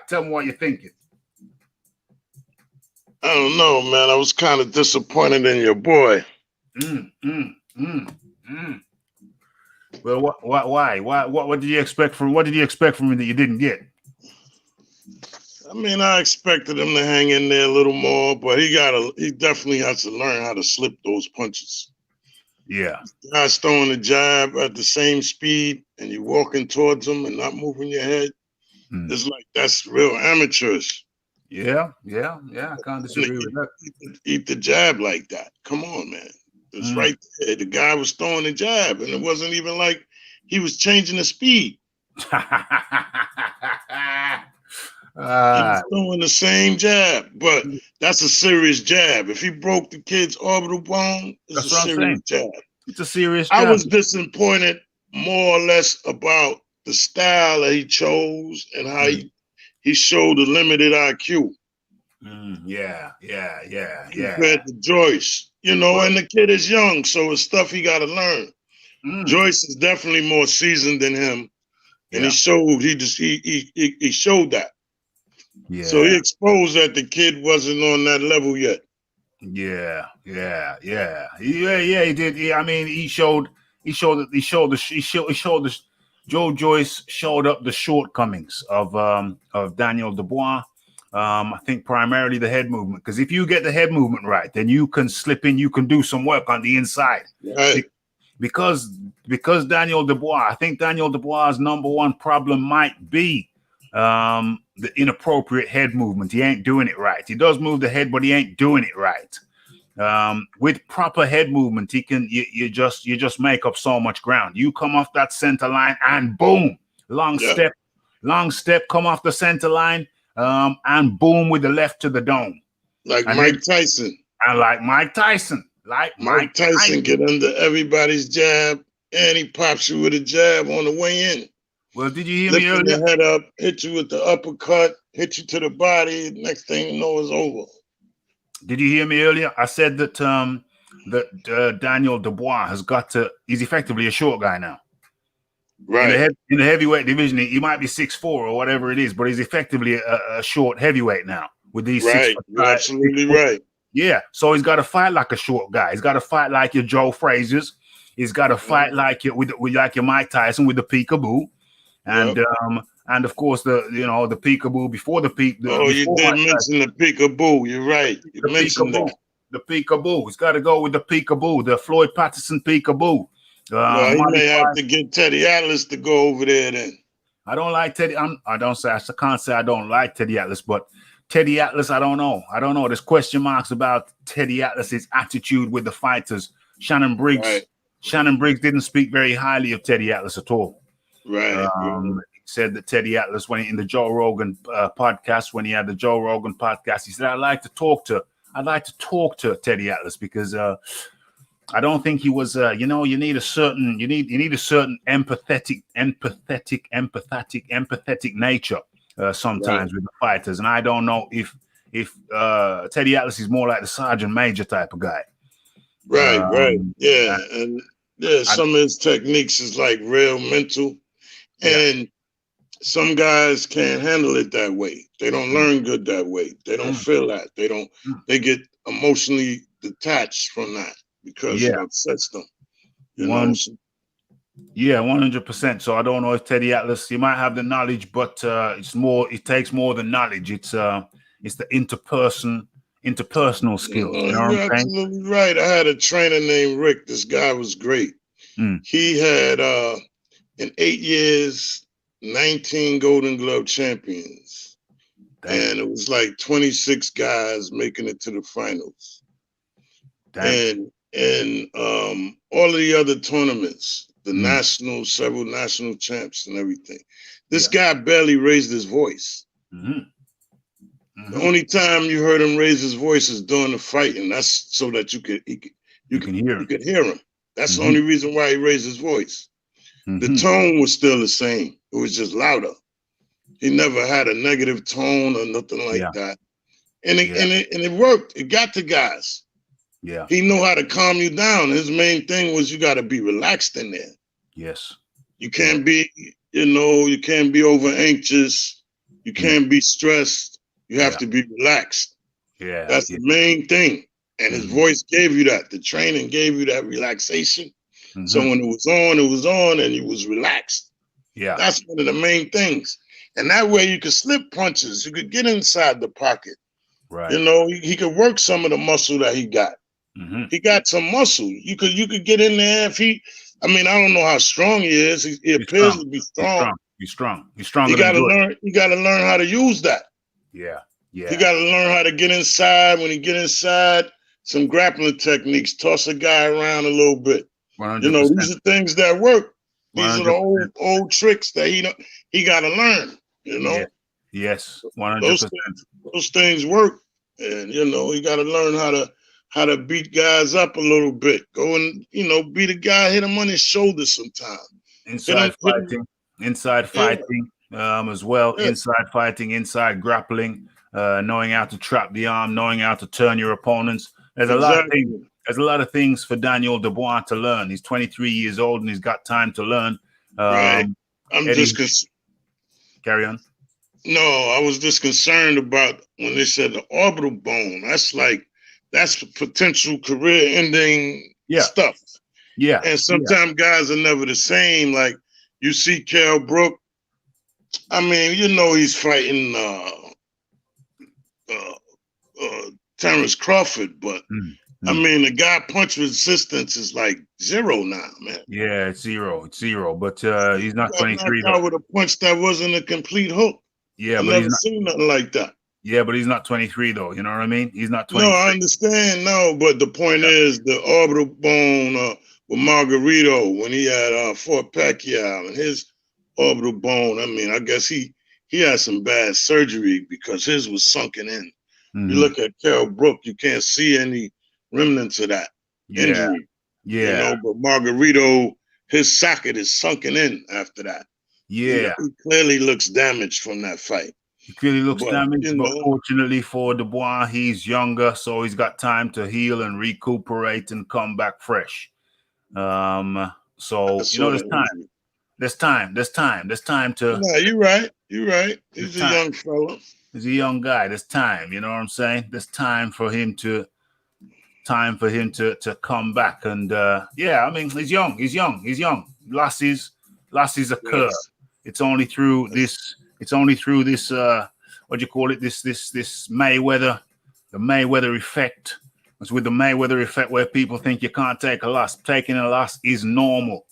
Speaker 1: Tell me what you're thinking.
Speaker 4: I don't know, man. I was kind of disappointed in your boy.
Speaker 1: Well, why? What did you expect from him that you didn't get?
Speaker 4: I mean, I expected him to hang in there a little more, but he definitely has to learn how to slip those punches.
Speaker 1: Yeah.
Speaker 4: Guys throwing the jab at the same speed and you're walking towards them and not moving your head. It's like that's real amateurish.
Speaker 1: Yeah. I can't disagree with that.
Speaker 4: Eat the jab like that. Come on, man. It's right there. The guy was throwing the jab, and it wasn't even like he was changing the speed. He was throwing the same jab, but that's a serious jab. If he broke the kid's orbital bone, it's a serious jab.
Speaker 1: It's a serious jab.
Speaker 4: I was disappointed more or less about the style that he chose and how he showed a limited IQ.
Speaker 1: Yeah.
Speaker 4: Compared to Joyce, you know, and the kid is young, so it's stuff he got to learn. Joyce is definitely more seasoned than him, and he showed he showed that.
Speaker 1: Yeah.
Speaker 4: So he exposed that the kid wasn't on that level yet.
Speaker 1: Yeah. He did. He showed Joe Joyce showed up the shortcomings of Daniel Dubois. I think primarily the head movement, because if you get the head movement right, then you can slip in, you can do some work on the inside.
Speaker 4: Right.
Speaker 1: Because Daniel Dubois, I think Daniel Dubois' number one problem might be the inappropriate head movement. He ain't doing it right. He does move the head, but he ain't doing it right. With proper head movement, he can you just make up so much ground. You come off that center line and boom, long step, come off the center line, and boom with the left to the dome.
Speaker 4: Like Mike Tyson.
Speaker 1: And like Mike Tyson.
Speaker 4: Mike Tyson get under everybody's jab, and he pops you with a jab on the way in.
Speaker 1: Well, did you hear me earlier?
Speaker 4: Your head up, hit you with the uppercut, hit you to the body. Next thing you know, it's over.
Speaker 1: Did you hear me earlier? I said that Daniel Dubois he's effectively a short guy now.
Speaker 4: Right.
Speaker 1: In the heavyweight division, he might be 6'4" or whatever it is, but he's effectively a short heavyweight now with these
Speaker 4: right. You're absolutely right.
Speaker 1: Yeah. So he's got to fight like a short guy. He's got to fight like your Joe Frazier's. He's got to fight like with like your Mike Tyson with the peekaboo. And of course the peekaboo before the peek.
Speaker 4: You did mention the peekaboo. You're right. You mentioned that.
Speaker 1: The peekaboo. He's got to go with the peekaboo, the Floyd Patterson peekaboo.
Speaker 4: Well, he may have to get Teddy Atlas to go over there then.
Speaker 1: I don't like Teddy. I can't say I don't like Teddy Atlas, but Teddy Atlas, I don't know. There's question marks about Teddy Atlas's attitude with the fighters. Shannon Briggs didn't speak very highly of Teddy Atlas at all.
Speaker 4: Right.
Speaker 1: He said that Teddy Atlas, when in the Joe Rogan podcast, when he had the Joe Rogan podcast, he said, I'd like to talk to Teddy Atlas because I don't think he was you need a certain empathetic nature sometimes with the fighters. And I don't know if Teddy Atlas is more like the Sergeant Major type of guy.
Speaker 4: Right. Yeah. And some of his techniques is like real mental. And some guys can't handle it that way. They don't learn good that way. They don't feel that. They get emotionally detached from that because it upsets them. You know?
Speaker 1: Yeah, 100%. So I don't know if Teddy Atlas, he might have the knowledge, but it takes more than knowledge. It's the interpersonal skills. You know what I'm saying?
Speaker 4: Absolutely right. I had a trainer named Rick. This guy was great. He had in 8 years, 19 Golden Glove champions. And it was like 26 guys making it to the finals. And all of the other tournaments, the several national champs and everything. This guy barely raised his voice. The only time you heard him raise his voice is during the fighting. That's so that you could hear him. That's the only reason why he raised his voice. The tone was still the same. It was just louder. He never had a negative tone or nothing like that. And it worked. It got to guys.
Speaker 1: Yeah.
Speaker 4: He knew how to calm you down. His main thing was you got to be relaxed in there.
Speaker 1: Yes.
Speaker 4: You can't be, you can't be over anxious. You can't be stressed. You have to be relaxed.
Speaker 1: Yeah.
Speaker 4: That's the main thing. And his voice gave you that. The training gave you that relaxation. So when it was on, and you was relaxed.
Speaker 1: Yeah.
Speaker 4: That's one of the main things. And that way you could slip punches. You could get inside the pocket.
Speaker 1: Right.
Speaker 4: You know, he could work some of the muscle that he got. He got some muscle. You could get in there if he. I mean, I don't know how strong he is. He appears to be strong.
Speaker 1: He's strong. He's stronger.
Speaker 4: You gotta learn. You gotta learn how to use that.
Speaker 1: Yeah.
Speaker 4: You gotta learn how to get inside. When you get inside, some grappling techniques. Toss a guy around a little bit.
Speaker 1: 100%.
Speaker 4: You know, these are things that work. These
Speaker 1: 100%.
Speaker 4: are the old tricks that he gotta learn. You know.
Speaker 1: Yeah. Yes. 100%.
Speaker 4: Those things work, and you know, you gotta learn how to beat guys up a little bit. Go and, you know, beat a guy, hit him on his shoulder sometime.
Speaker 1: Inside fighting as well. Yeah. Inside fighting, inside grappling, knowing how to trap the arm, knowing how to turn your opponents. There's a lot of things. There's a lot of things for Daniel Dubois to learn. He's 23 years old and he's got time to learn.
Speaker 4: Right.
Speaker 1: Carry on.
Speaker 4: No, I was just concerned about when they said the orbital bone. That's potential career-ending stuff.
Speaker 1: Yeah.
Speaker 4: And sometimes guys are never the same. Like you see Kell Brook. I mean, you know he's fighting Terrence Crawford, but I mean the guy punch resistance is like 0 now, man.
Speaker 1: Yeah, it's zero. But he's not 23 though.
Speaker 4: With a punch that wasn't a complete hook.
Speaker 1: Yeah,
Speaker 4: I've never seen nothing like that.
Speaker 1: Yeah, but he's not 23 though. You know what I mean? He's not 23.
Speaker 4: No, I understand. No, but the point is the orbital bone with Margarito when he had Fort Pacquiao and his orbital bone. I mean, I guess he had some bad surgery because his was sunken in. You look at Kell Brook, you can't see any remnants of that injury.
Speaker 1: Yeah.
Speaker 4: You know, but Margarito, his socket is sunken in after that.
Speaker 1: Yeah.
Speaker 4: He clearly looks damaged from that fight.
Speaker 1: He clearly looks damaged, but fortunately for Dubois, he's younger, so he's got time to heal and recuperate and come back fresh. So you know, there's time to.
Speaker 4: No, you're right. He's a young fella.
Speaker 1: He's a young guy. There's time. You know what I'm saying? There's time for him to come back. And I mean, he's young. Losses occur. Yes. It's only through this. What do you call it? This Mayweather, the Mayweather effect. It's with the Mayweather effect where people think you can't take a loss. Taking a loss is normal.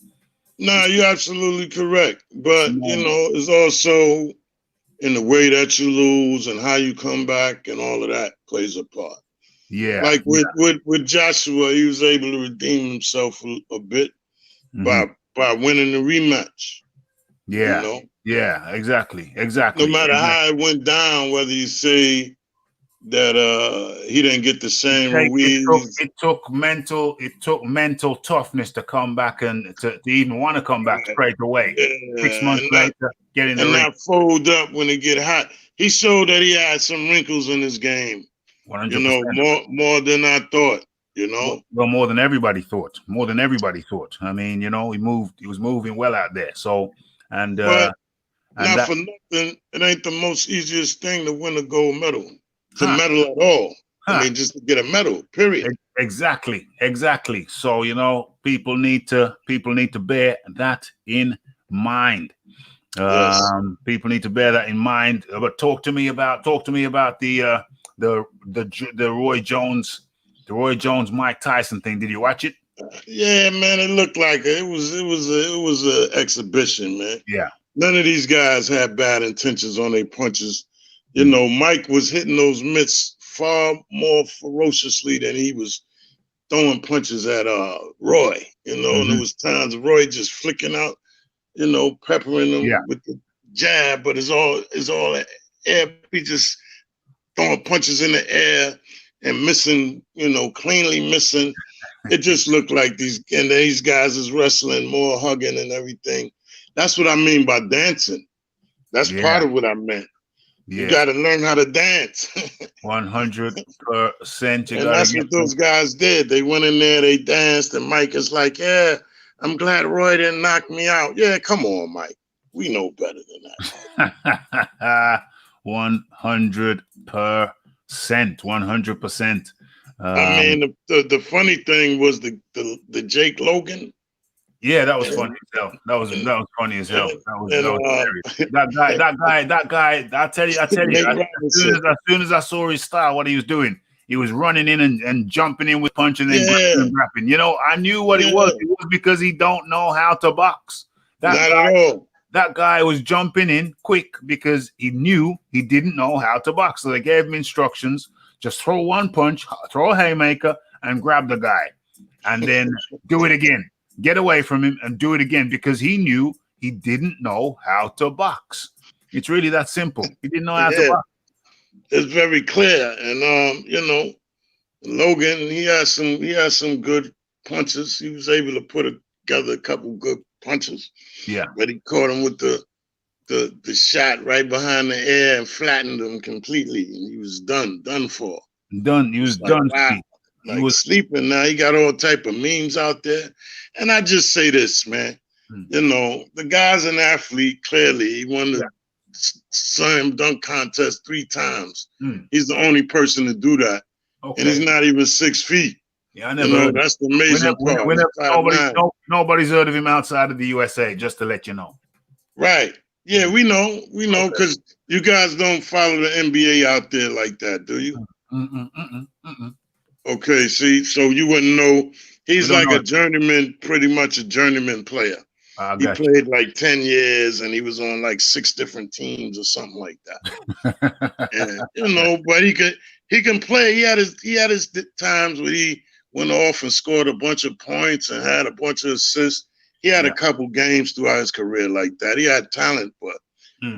Speaker 4: No, you're absolutely correct. But you know, it's also in the way that you lose and how you come back and all of that plays a part.
Speaker 1: Yeah.
Speaker 4: Like with Joshua, he was able to redeem himself a bit by winning the rematch.
Speaker 1: Yeah.
Speaker 4: You know?
Speaker 1: Yeah, exactly.
Speaker 4: No matter how it went down, whether you say that he didn't get the same release.
Speaker 1: It took mental toughness to come back and to even want to come back straight away. Yeah. 6 months later, getting the ring.
Speaker 4: And not fold up when it get hot. He showed that he had some wrinkles in his game.
Speaker 1: 100%.
Speaker 4: You know, more than I thought. You know,
Speaker 1: well, more than everybody thought. I mean, you know, he was moving well out there. So and.
Speaker 4: Not for nothing, it ain't the most easiest thing to win a gold medal, medal at all. I mean, just to get a medal, period.
Speaker 1: Exactly. So, you know, people need to bear that in mind.
Speaker 4: Yes.
Speaker 1: People need to bear that in mind. But talk to me about the Roy Jones Mike Tyson thing. Did you watch it?
Speaker 4: Yeah, man, it looked like it was an exhibition, man.
Speaker 1: Yeah.
Speaker 4: None of these guys had bad intentions on their punches. You know, Mike was hitting those mitts far more ferociously than he was throwing punches at Roy. You know, and there was times Roy just flicking out, you know, peppering them with the jab, but it's all air. He just throwing punches in the air and missing, you know, cleanly missing. It just looked like these guys is wrestling more, hugging and everything. That's what I mean by dancing. That's part of what I meant. Yeah. You got to learn how to dance.
Speaker 1: 100%.
Speaker 4: And that's what those guys did. They went in there, they danced, and Mike is like, yeah, I'm glad Roy didn't knock me out. Yeah, come on, Mike. We know better than
Speaker 1: that. 100%. 100%.
Speaker 4: I mean, the funny thing was the Jake Logan.
Speaker 1: Yeah, that was funny as hell. That was funny as hell. That was hilarious. That guy. I tell you. As soon as I saw his style, what he was doing, he was running in and jumping in with punching and grappling. You know, I knew what it was. It was because he don't know how to box.
Speaker 4: Not at all.
Speaker 1: That guy was jumping in quick because he knew he didn't know how to box. So they gave him instructions: just throw one punch, throw a haymaker, and grab the guy, and then do it again. Get away from him and do it again, because he knew he didn't know how to box. It's really that simple. He didn't know how to box.
Speaker 4: It's very clear. And you know, Logan, he had some good punches. He was able to put together a couple good punches.
Speaker 1: Yeah.
Speaker 4: But he caught him with the shot right behind the ear and flattened him completely. And he was done for.
Speaker 1: Done. He was done.
Speaker 4: Wow. Like he was sleeping now. He got all type of memes out there. And I just say this, man. You know, the guy's an athlete, clearly. He won the slam dunk contest 3 times. He's the only person to do that. Okay. And he's not even 6 feet.
Speaker 1: Yeah, I never.
Speaker 4: That's the amazing part.
Speaker 1: Nobody's heard of him outside of the USA, just to let you know.
Speaker 4: Right. Yeah, we know, because you guys don't follow the NBA out there like that, do you? Okay, see, so you wouldn't know. He's like a journeyman, pretty much a journeyman player. He played like 10 years and he was on like 6 different teams or something like that. And, you know, but he can play. He had his times where he went off and scored a bunch of points and had a bunch of assists. He had a couple games throughout his career like that. He had talent, but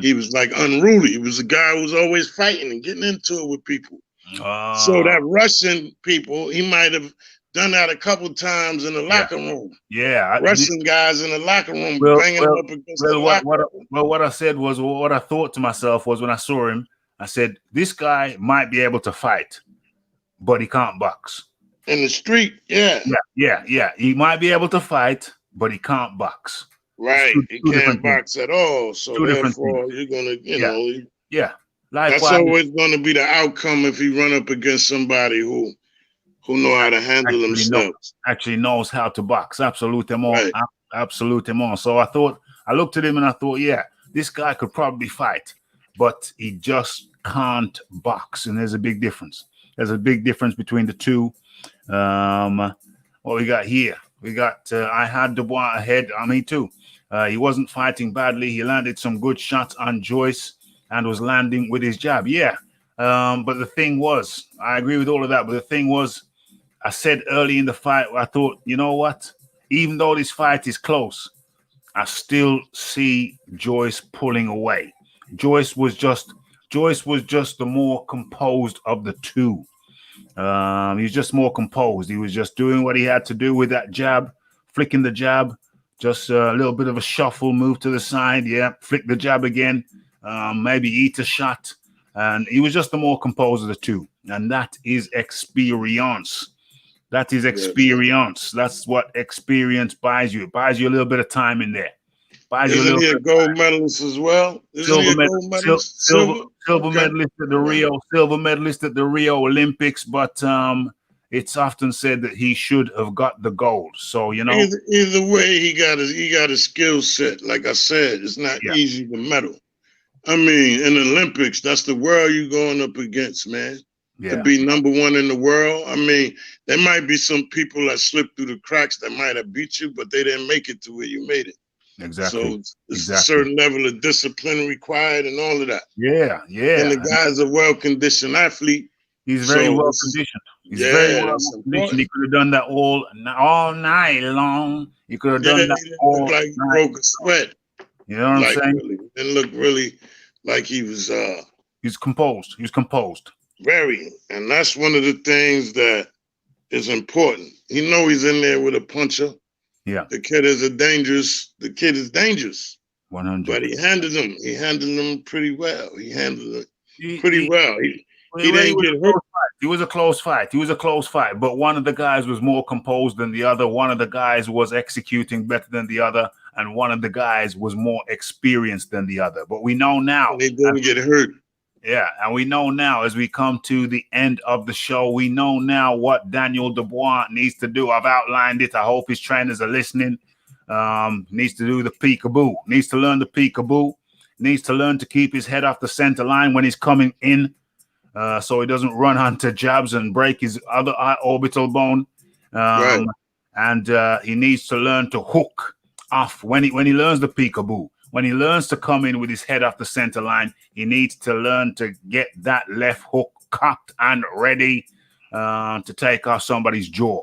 Speaker 4: he was like unruly. He was a guy who was always fighting and getting into it with people. So that Russian people, he might have done that a couple times in the locker room.
Speaker 1: Yeah.
Speaker 4: Russian guys in the locker room banging up against the locker room.
Speaker 1: Well, what I said was, what I thought to myself was when I saw him, I said, this guy might be able to fight, but he can't box.
Speaker 4: In the street, yeah.
Speaker 1: He might be able to fight, but he can't box.
Speaker 4: Right. He can't box at all. So therefore, you're going to, you know.
Speaker 1: Yeah.
Speaker 4: Likewise, that's always going to be the outcome if you run up against somebody who know how to handle themselves.
Speaker 1: Actually knows how to box. Absolutely.
Speaker 4: Right.
Speaker 1: Absolutely. So I looked at him and I thought, this guy could probably fight, but he just can't box. And there's a big difference. There's a big difference between the two. What we got here? We got, I had Dubois ahead. Me too. He wasn't fighting badly. He landed some good shots on Joyce and was landing with his jab. But the thing was, I agree with all of that. But the thing was, I said early in the fight, I thought, you know what? Even though this fight is close, I still see Joyce pulling away. Joyce was just the more composed of the two. He was just more composed. He was just doing what he had to do with that jab, flicking the jab, just a little bit of a shuffle, move to the side. Flick the jab again, maybe eat a shot. And he was just the more composed of the two. And that is experience. That is experience. That's what experience buys you. It buys you a little bit of time in there.
Speaker 4: Isn't he a gold medalist as well?
Speaker 1: Silver medalist at the Rio Olympics, but it's often said that he should have got the gold. So
Speaker 4: either way, he got a skill set. Like I said, it's not easy to medal. I mean, in the Olympics, that's the world you're going up against, man. To be number 1 in the world. I mean, there might be some people that slipped through the cracks that might have beat you, but they didn't make it to where you made it.
Speaker 1: Exactly.
Speaker 4: So it's a certain level of discipline required and all of that.
Speaker 1: Yeah.
Speaker 4: And the guy's a well-conditioned athlete.
Speaker 1: He's very well-conditioned. He's very well-conditioned. He could have done that all night long. He could have done that all
Speaker 4: like he broke a sweat.
Speaker 1: You know what I'm saying?
Speaker 4: Really, didn't look really like he was...
Speaker 1: He's composed. He was composed.
Speaker 4: Very. And that's one of the things that is important. He know he's in there with a puncher.
Speaker 1: Yeah.
Speaker 4: The kid is dangerous.
Speaker 1: 100.
Speaker 4: But he handled him. He handled him pretty well. He handled it pretty well. He didn't get hurt.
Speaker 1: It was a close fight. But one of the guys was more composed than the other. One of the guys was executing better than the other. And one of the guys was more experienced than the other. But we know now.
Speaker 4: And he didn't get hurt.
Speaker 1: Yeah, and we know now as we come to the end of the show, we know now what Daniel Dubois needs to do. I've outlined it. I hope his trainers are listening. Needs to do the peekaboo. Needs to learn the peekaboo. Needs to learn to keep his head off the center line when he's coming in, so he doesn't run onto jabs and break his other orbital bone.
Speaker 4: Right.
Speaker 1: And he needs to learn to hook off when he learns the peekaboo. When he learns to come in with his head off the center line, he needs to learn to get that left hook cocked and ready to take off somebody's jaw.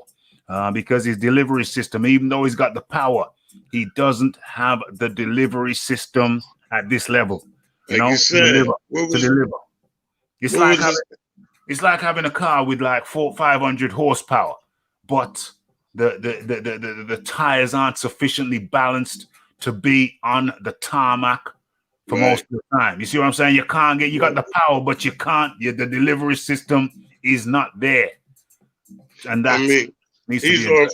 Speaker 1: Because his delivery system, even though he's got the power, he doesn't have the delivery system at this level. You know, to deliver. It's like having a car with like 400-500 horsepower, but the tires aren't sufficiently balanced to be on the tarmac for most of the time. You see what I'm saying? You can't get, you got the power, but you can't. The delivery system is not there, and that needs to be.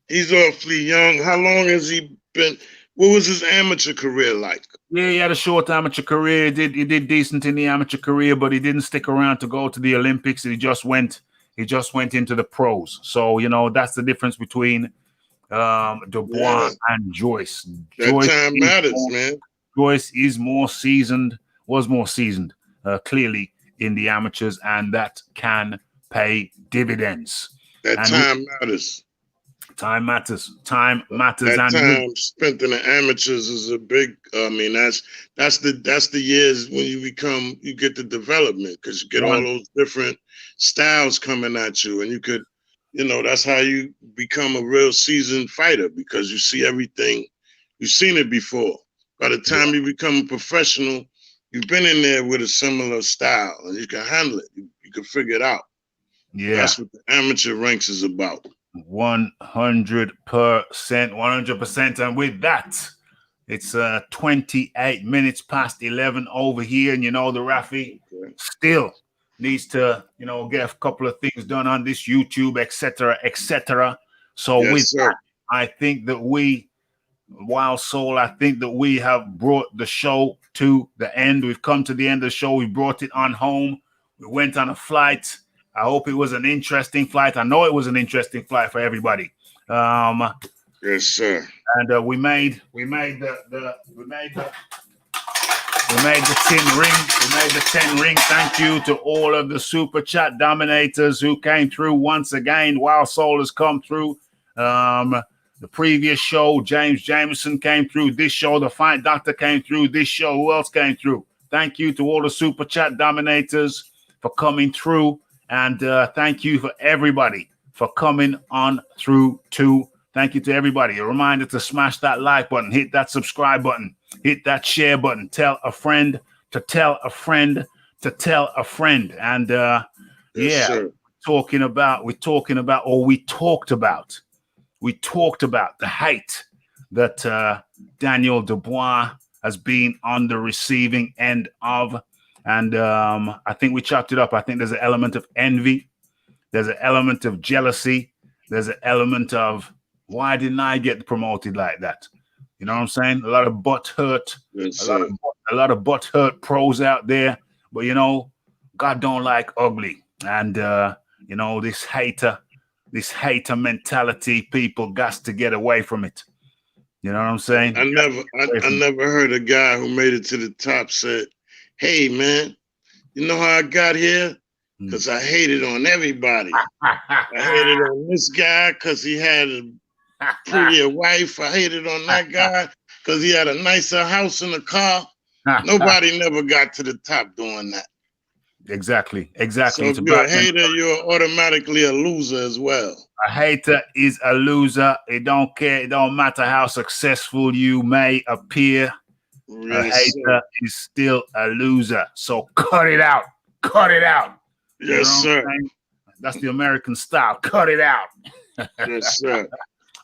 Speaker 4: He's awfully young. How long has he been? What was his amateur career like?
Speaker 1: Yeah, he had a short amateur career. He did decent in the amateur career, but he didn't stick around to go to the Olympics. He just went into the pros. So, you know, that's the difference between Dubois and Joyce.
Speaker 4: That time matters, man.
Speaker 1: Joyce is was more seasoned, clearly in the amateurs, and that can pay dividends.
Speaker 4: Time matters.
Speaker 1: Time matters. Time matters.
Speaker 4: That time spent in the amateurs is a big. I mean, that's the years when you get the development, because you get all those different styles coming at you, and you could, you know, that's how you become a real seasoned fighter, because you see everything, you've seen it before. By the time you become a professional, you've been in there with a similar style, and you can handle it. You can figure it out. Yeah, that's what the amateur ranks is about.
Speaker 1: 100%. And with that, it's 28 minutes past 11 over here, and you know the Rafi still needs to, you know, get a couple of things done on this YouTube, etc. So that, I think that Wild Soul, I think that we have brought the show to the end. We've come to the end of the show. We brought it on home. We went on a flight. I hope it was an interesting flight. I know it was an interesting flight for everybody.
Speaker 4: Yes, sir.
Speaker 1: And we made the 10 ring. We made the 10 ring. Thank you to all of the super chat dominators who came through once again. Wild Soul has come through. The previous show, James Jameson came through. This show, the Fight Doctor came through. This show, who else came through? Thank you to all the super chat dominators for coming through. And thank you for everybody for coming on through too. Thank you to everybody. A reminder to smash that like button, hit that subscribe button, hit that share button. Tell a friend to tell a friend to tell a friend. And we talked about the hate that Daniel Dubois has been on the receiving end of. And I think we chopped it up. I think there's an element of envy. There's an element of jealousy. There's an element of, why didn't I get promoted like that? You know what I'm saying? A lot of butt hurt. A lot of butt hurt pros out there. But, you know, God don't like ugly. And, you know, this hater mentality, people got to get away from it. You know what I'm saying?
Speaker 4: I never heard a guy who made it to the top said, hey, man, you know how I got here? Because I hated on everybody. I hated on this guy because he had a prettier wife. I hated on that guy because he had a nicer house and a car. Nobody never got to the top doing that.
Speaker 1: Exactly.
Speaker 4: So if you're a hater, you're automatically a loser as well.
Speaker 1: A hater is a loser. It don't care. It don't matter how successful you may appear. A hater is still a loser. So cut it out. Cut it out.
Speaker 4: Yes, sir.
Speaker 1: That's the American style. Cut it out.
Speaker 4: Yes, sir.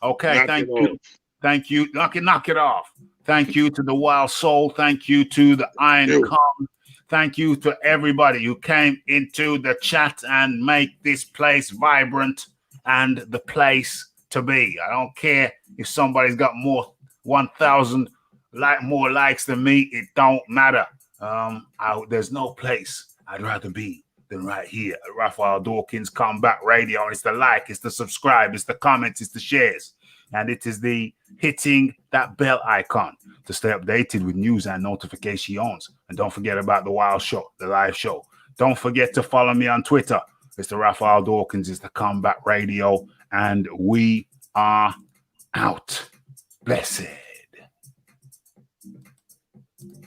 Speaker 1: Okay, thank you. Thank you. Knock it off. Thank you to the Wild Soul. Thank you to the Iron Kong. Thank you to everybody who came into the chat and make this place vibrant and the place to be. I don't care if somebody's got more 1,000 more likes than me. It don't matter. There's no place I'd rather be than right here at Raphael Dawkins Combat Radio. It's the like, it's the subscribe, it's the comments, it's the shares. and it is the hitting that bell icon to stay updated with news and notifications. And don't forget about the Wild Show, the live show. Don't forget to follow me on Twitter. It's the Raphael Dawkins, it's the Combat Radio, and we are out. Blessed.